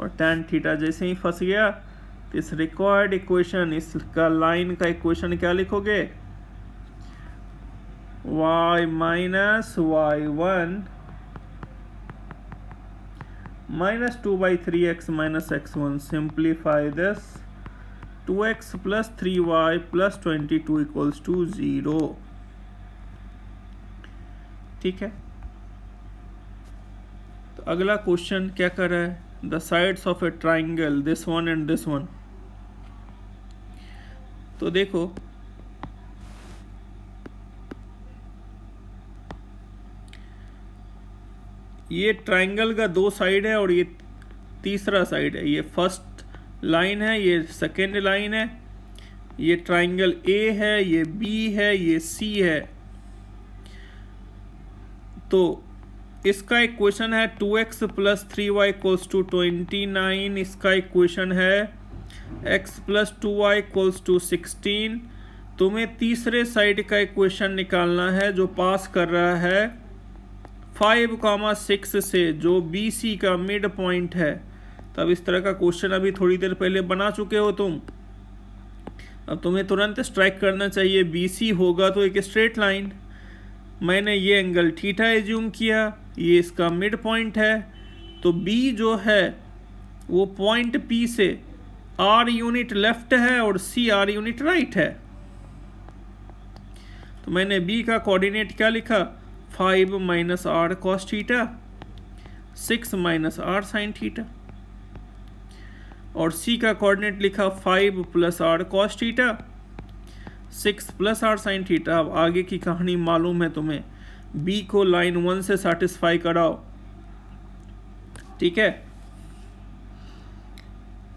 S1: और tan थीटा जैसे ही फंस गया तो इस रिक्वायर्ड इक्वेशन, इसका लाइन का इक्वेशन क्या लिखोगे, y minus y1 minus 2 by 3x minus x1. Simplify this. 2x plus 3y plus 22 equals to 0. ठीक है, तो अगला क्वेश्चन क्या कर रहा है, the sides of A triangle this one and this one. तो देखो ये ट्राइंगल का दो साइड है और ये तीसरा साइड है, ये फर्स्ट लाइन है, ये सेकेंड लाइन है, ये ट्राइंगल ए है, ये बी है, ये सी है। तो इसका इक्वेशन है 2x plus 3y equals to 29, इसका इक्वेशन है x plus 2y equals to 16। तुम्हें तीसरे साइड का इक्वेशन निकालना है जो पास कर रहा है 5,6 से, जो BC का मिड पॉइंट है। तब इस तरह का क्वेश्चन अभी थोड़ी देर पहले बना चुके हो तुम। अब तुम्हें तुरंत स्ट्राइक करना चाहिए, BC होगा तो एक स्ट्रेट लाइन, मैंने ये एंगल थीटा एज्यूम किया, ये इसका मिड पॉइंट है, तो B जो है वो पॉइंट P से R यूनिट लेफ्ट है और C R यूनिट राइट है। तो मैंने B का कोऑर्डिनेट क्या लिखा, 5 minus R cos theta, 6 minus R sin theta, और C का कोऑर्डिनेट लिखा 5 plus R cos theta, 6 plus R sin theta. अब आगे की कहानी मालूम है तुम्हें, B को लाइन 1 से सेटिस्फाई कराओ, ठीक है,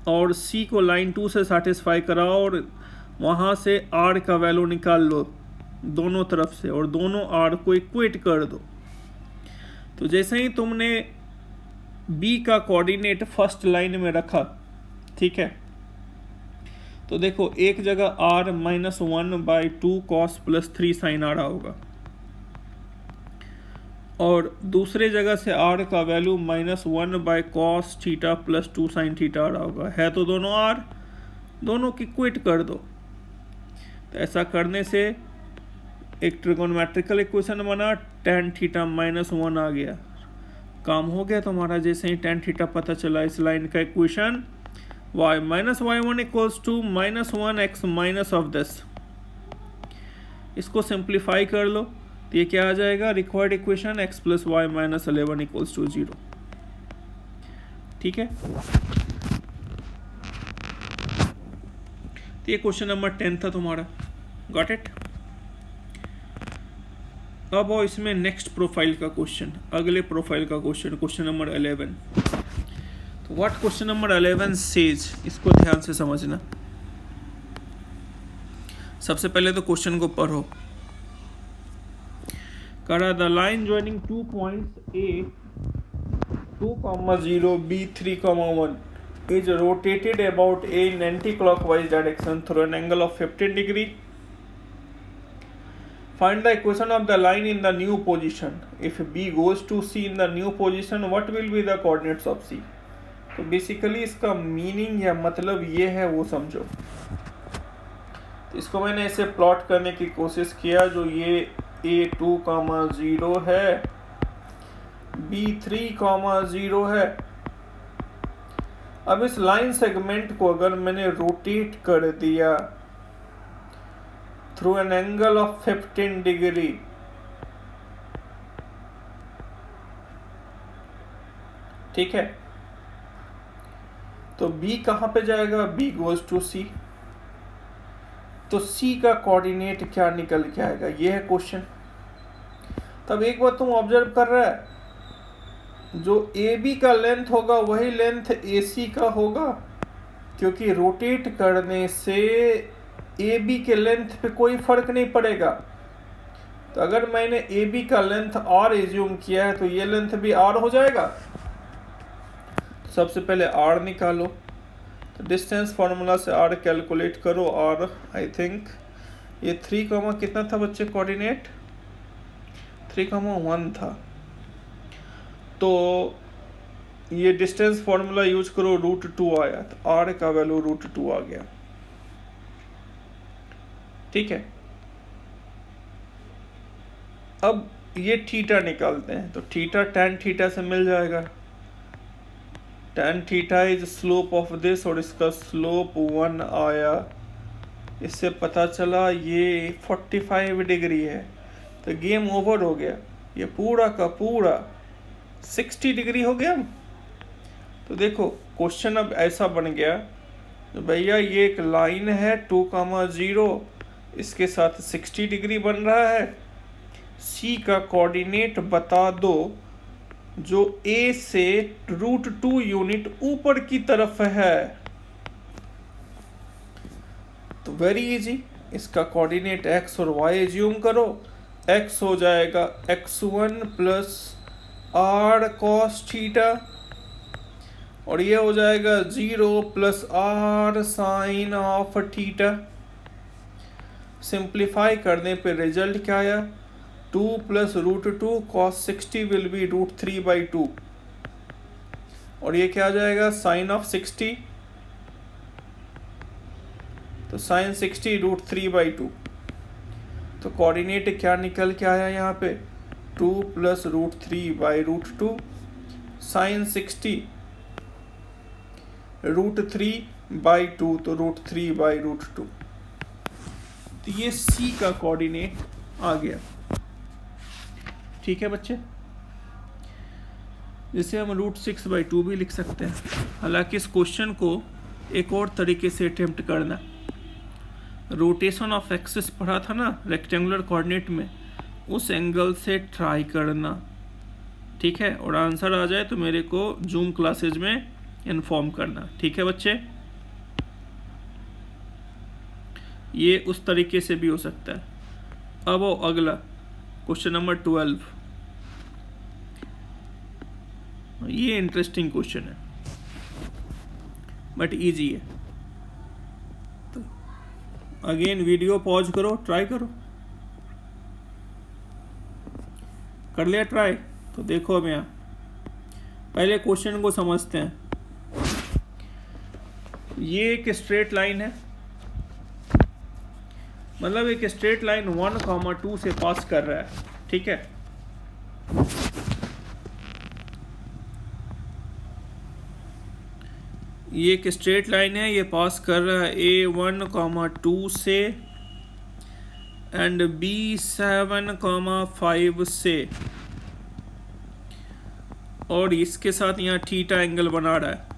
S1: और C को लाइन 2 से सेटिस्फाई कराओ और वहाँ से R का वैल्यू निकाल लो दोनों तरफ से और दोनों R को इक्वेट कर दो। तो जैसे ही तुमने B का कोऑर्डिनेट फर्स्ट लाइन में रखा, ठीक है, तो देखो एक जगह R minus 1/2 cos plus 3 sin आ रहा होगा और दूसरे जगह से R का value -1/cos theta plus 2 sin theta आ रहा होगा। है तो दोनों R, दोनों की इक्वेट कर दो। तो ऐसा करने से एक ट्रिगोनोमेट्रिकल इक्वेशन बना, tan थीटा -1 आ गया, काम हो गया तुम्हारा। जैसे ही tan थीटा पता चला, इस लाइन का equation y minus y1 equals to -1x minus of this, इसको सिंप्लीफाई कर लो तो ये क्या आ जाएगा, required equation x plus y minus 11 equals to 0। ठीक है, तो ये क्वेश्चन नंबर 10 था तुम्हारा, गॉट इट। अब आओ इसमें नेक्स्ट प्रोफाइल का क्वेश्चन, अगले प्रोफाइल का क्वेश्चन, क्वेश्चन नंबर 11। तो व्हाट क्वेश्चन नंबर 11 सेज, इसको ध्यान से समझना। सबसे पहले तो क्वेश्चन को पढ़ो। करा the line joining 2 points A 2,0 B 3,1 is rotated about A in anti-clockwise direction through an angle of 15 degree. Find the equation of the line in the new position. If B goes to C in the new position, what will be the coordinates of C? तो बेसिकली इसका मीनिंग या मतलब ये है, वो समझो। तो इसको मैंने ऐसे प्लॉट करने की कोशिश किया, जो ये A 2,0 है, B 3,0 है। अब इस लाइन सेगमेंट को अगर मैंने रोटेट कर दिया through an angle of 15 degree, ठीक है, तो B कहां पे जाएगा, B गोज टू C। तो C का कोऑर्डिनेट क्या निकल के आएगा, ये है क्वेश्चन। तब एक बार तुम ऑब्जर्व कर रहा है, जो AB का लेंथ होगा वही लेंथ AC का होगा, क्योंकि रोटेट करने से AB के लेंथ पे कोई फर्क नहीं पड़ेगा। तो अगर मैंने AB का लेंथ R एज्यूम किया है तो ये लेंथ भी R हो जाएगा। सबसे पहले R निकालो, तो डिस्टेंस फार्मूला से R कैलकुलेट करो। R आई थिंक ये 3, कितना था बच्चे कोऑर्डिनेट, 3,1 था। तो ये डिस्टेंस फॉर्मूला यूज करो, √2 आया, तो आर का वैल्यू √2 आ गया। ठीक है, अब ये थीटा निकालते हैं, तो थीटा tan थीटा से मिल जाएगा। tan theta is slope of this, और इसका स्लोप 1 आया। इससे पता चला ये 45 डिग्री है, तो गेम ओवर हो गया। ये पूरा का पूरा 60 डिग्री हो गया। तो देखो क्वेश्चन अब ऐसा बन गया, तो भैया ये एक लाइन है 2,0, इसके साथ 60 डिग्री बन रहा है। सी का कोऑर्डिनेट बता दो जो ए से √2 यूनिट ऊपर की तरफ है। तो वेरी इजी, इसका कोऑर्डिनेट x और y एज्यूम करो। x हो जाएगा x1 plus r cos theta, और ये हो जाएगा 0 plus r sine of theta. Simplify करने पे रिजल्ट क्या आया, 2 प्लस √2 cos 60 विल बी √3/2, और ये क्या आ जाएगा साइन ऑफ 60, तो साइन 60 √3/2। तो कोऑर्डिनेट क्या निकल के आया यहाँ पे, 2 प्लस √3/2 साइन 60 √3/2, तो √3/2। तो ये सी का कोऑर्डिनेट आ गया। ठीक है बच्चे, जिसे हम √6/2 भी लिख सकते हैं। हालांकि इस क्वेश्चन को एक और तरीके से अटेम्प्ट करना, रोटेशन ऑफ एक्सिस पढ़ा था ना रेक्टेंगुलर कोऑर्डिनेट में, उस एंगल से ट्राई करना। ठीक है, और आंसर आ जाए तो मेरे को जूम क्लासेज में इन्फॉर्म करना। ठीक है बच्चे, ये उस तरीके से भी हो सकता है। अब वो अगला क्वेश्चन नंबर 12, ये इंटरेस्टिंग क्वेश्चन है बट इजी है। तो अगेन वीडियो पॉज करो, ट्राई करो। कर लिया ट्राई? तो देखो अब यहाँ पहले क्वेश्चन को समझते हैं। ये एक स्ट्रेट लाइन है, मतलब एक स्ट्रेट लाइन 1,2 से पास कर रहा है। ठीक है, ये एक स्ट्रेट लाइन है, ये पास कर रहा है A1,2 से एंड B7,5 से, और इसके साथ यहाँ थीटा एंगल बना रहा है।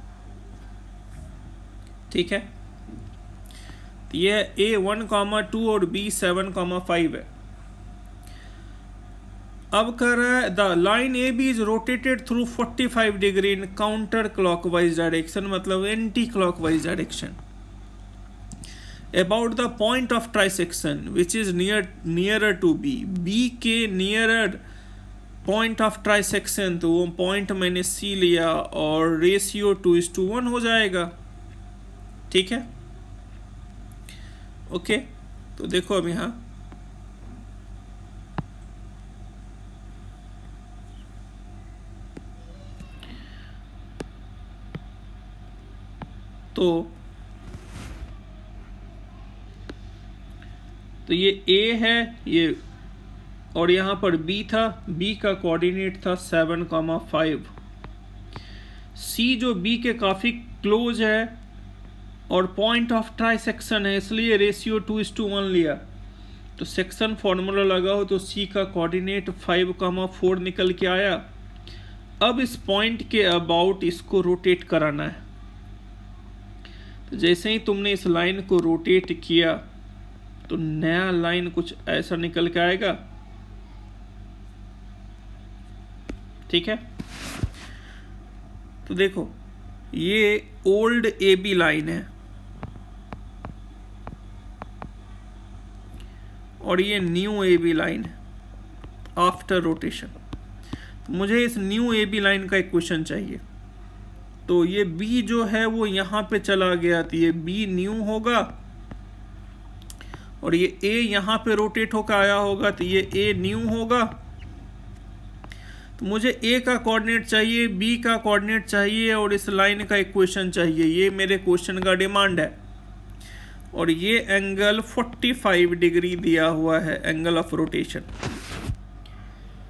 S1: ठीक है, तो ये A1,2 और B7,5 है। अब कह रहा है the line A B is rotated through 45 degree in counter clockwise direction, मतलब anti clockwise direction, about the point of trisection which is nearer to B. B के नियरर पॉइंट ऑफ ट्राइसेक्शन, तो वो पॉइंट मैंने सी लिया और रेशियो 2:1 हो जाएगा। ठीक है, ओके। तो देखो अब यहाँ तो ये A है ये, और यहाँ पर B था, B का कोऑर्डिनेट था 7,5। C जो B के काफ़ी क्लोज है और पॉइंट ऑफ ट्राइसेक्शन है, इसलिए रेशियो 2:1 लिया। तो सेक्शन फॉर्मूला लगाओ तो C का कोऑर्डिनेट 5,4 निकल के आया। अब इस पॉइंट के अबाउट इसको रोटेट कराना है। तो जैसे ही तुमने इस लाइन को रोटेट किया तो नया लाइन कुछ ऐसा निकल के आएगा। ठीक है, तो देखो ये ओल्ड ए बी लाइन है और ये न्यू ए बी लाइन है आफ्टर रोटेशन। तो मुझे इस न्यू ए बी लाइन का एक क्वेश्चन चाहिए। तो ये बी जो है वो यहाँ पे चला गया, तो ये बी न्यू होगा, और ये ए यहाँ पे रोटेट होकर आया होगा, तो ये ए न्यू होगा। तो मुझे ए का कोऑर्डिनेट चाहिए, बी का कोऑर्डिनेट चाहिए और इस लाइन का इक्वेशन चाहिए। ये मेरे क्वेश्चन का डिमांड है। और ये एंगल 45 डिग्री दिया हुआ है, एंगल ऑफ रोटेशन।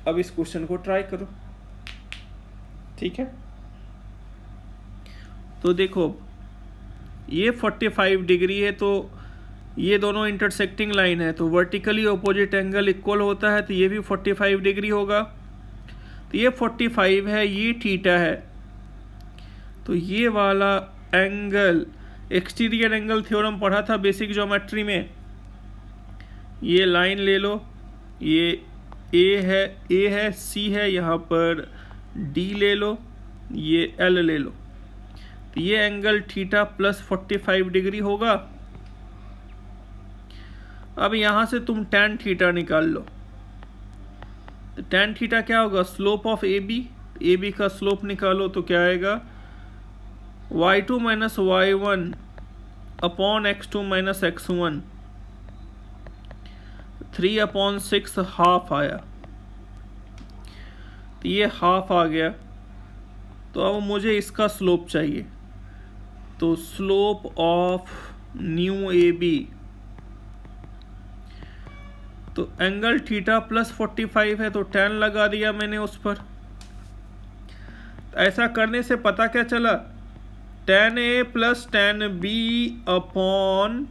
S1: अब इस क्वेश्चन को ट्राई करो, ठीक है। तो देखो ये 45 डिग्री है, तो ये दोनों इंटरसेक्टिंग लाइन है, तो वर्टिकली ऑपोजिट एंगल इक्वल होता है, तो ये भी 45 डिग्री होगा। तो ये 45 है, ये थीटा है, तो ये वाला एंगल, एक्सटीरियर एंगल थ्योरम पढ़ा था बेसिक ज्योमेट्री में। ये लाइन ले लो, ये ए है, सी है, यहाँ पर डी ले लो, ये एल ले लो, तो ये एंगल थीटा प्लस 45 डिग्री होगा। अब यहाँ से तुम tan थीटा निकाल लो, तो tan थीटा क्या होगा, स्लोप ऑफ ए बी का स्लोप निकालो, तो क्या आएगा y2 minus y1 upon x2 minus x1, 3/6 half आया, तो ये हाफ आ गया। तो अब मुझे इसका स्लोप चाहिए, तो slope of new A B, तो एंगल थीटा प्लस 45 है, तो tan लगा दिया मैंने उस पर। ऐसा करने से पता क्या चला, tan A plus tan B upon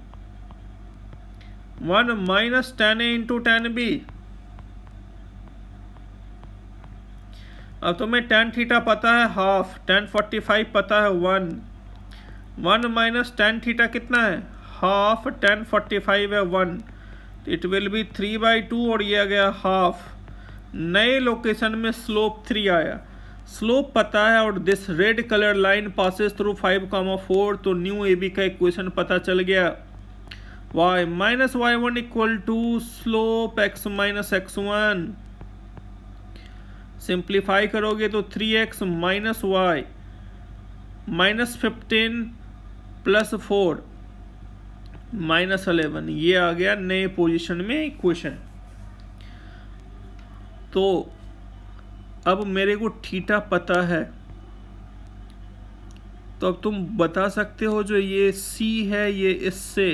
S1: 1 minus tan A into tan B। अब तुम्हें tan थीटा पता है हाफ, tan 45 पता है 1 माइनस tan थीटा कितना है, हाफ, tan 45 है 1, इट विल बी 3/2 और ये आ गया हाफ। नए लोकेशन में स्लोप 3 आया, स्लोप पता है, और this red colour line passes through 5,4, तो न्यू ए बी का इक्वेशन पता चल गया। y minus y1 equal to slope x minus x1, सिंप्लीफाई करोगे तो 3x minus y minus 15 plus 4 minus 11, ये आ गया नए पोजीशन में इक्वेशन। तो अब मेरे को थीटा पता है, तो अब तुम बता सकते हो जो ये C है, ये इससे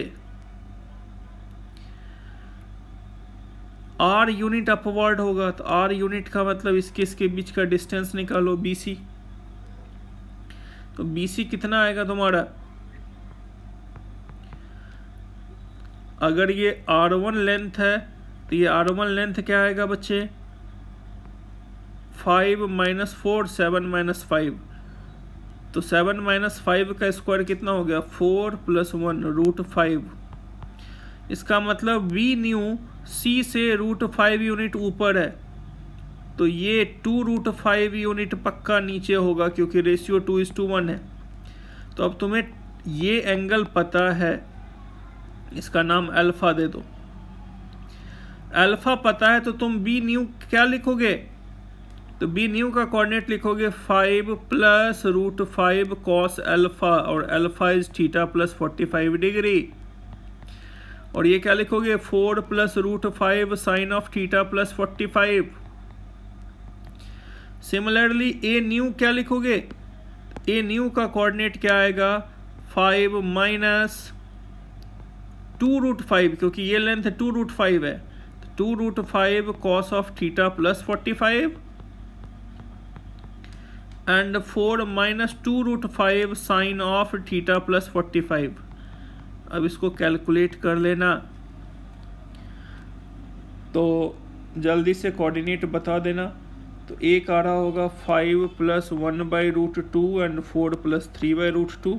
S1: R यूनिट अपवर्ड होगा, तो R यूनिट का मतलब इसके बीच का डिस्टेंस निकालो, BC। तो BC कितना आएगा तुम्हारा, अगर ये R1 लेंथ है, तो ये R1 लेंथ क्या आएगा बच्चे, 5 माइनस 4, 7 माइनस 5, तो 7 माइनस 5 का स्क्वायर कितना हो गया, 4 प्लस 1 √5। इसका मतलब V न्यू C से √5 यूनिट ऊपर है, तो ये 2√5 यूनिट पक्का नीचे होगा, क्योंकि रेशियो 2:1 है। तो अब तुम्हें ये एंगल पता है, इसका नाम अल्फा दे दो। अल्फा पता है, तो तुम बी न्यू क्या लिखोगे, तो बी न्यू का कोऑर्डिनेट लिखोगे 5 प्लस √5 कॉस अल्फा, और alpha is theta plus 45 degree. और ये क्या लिखोगे, 4 plus √5 sine of theta plus 45। Similarly A new क्या लिखोगे, ए न्यू का कोऑर्डिनेट क्या आएगा, 5 माइनस 2√5, क्योंकि ये लेंथ 2√5 है, 2√5 cos of theta plus 45 and 4 minus 2√5 sine of theta plus 45। अब इसको कैलकुलेट कर लेना, तो जल्दी से कोऑर्डिनेट बता देना। तो एक आ रहा होगा 5 प्लस 1/√2 एंड 4 प्लस 3/√2,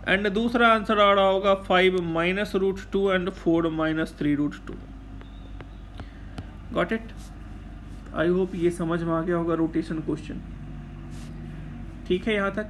S1: एंड दूसरा आंसर आ रहा होगा 5 minus √2 and 4 minus 3√2। Got it? I hope ये समझ में आ गया होगा रोटेशन क्वेश्चन। ठीक है यहाँ तक।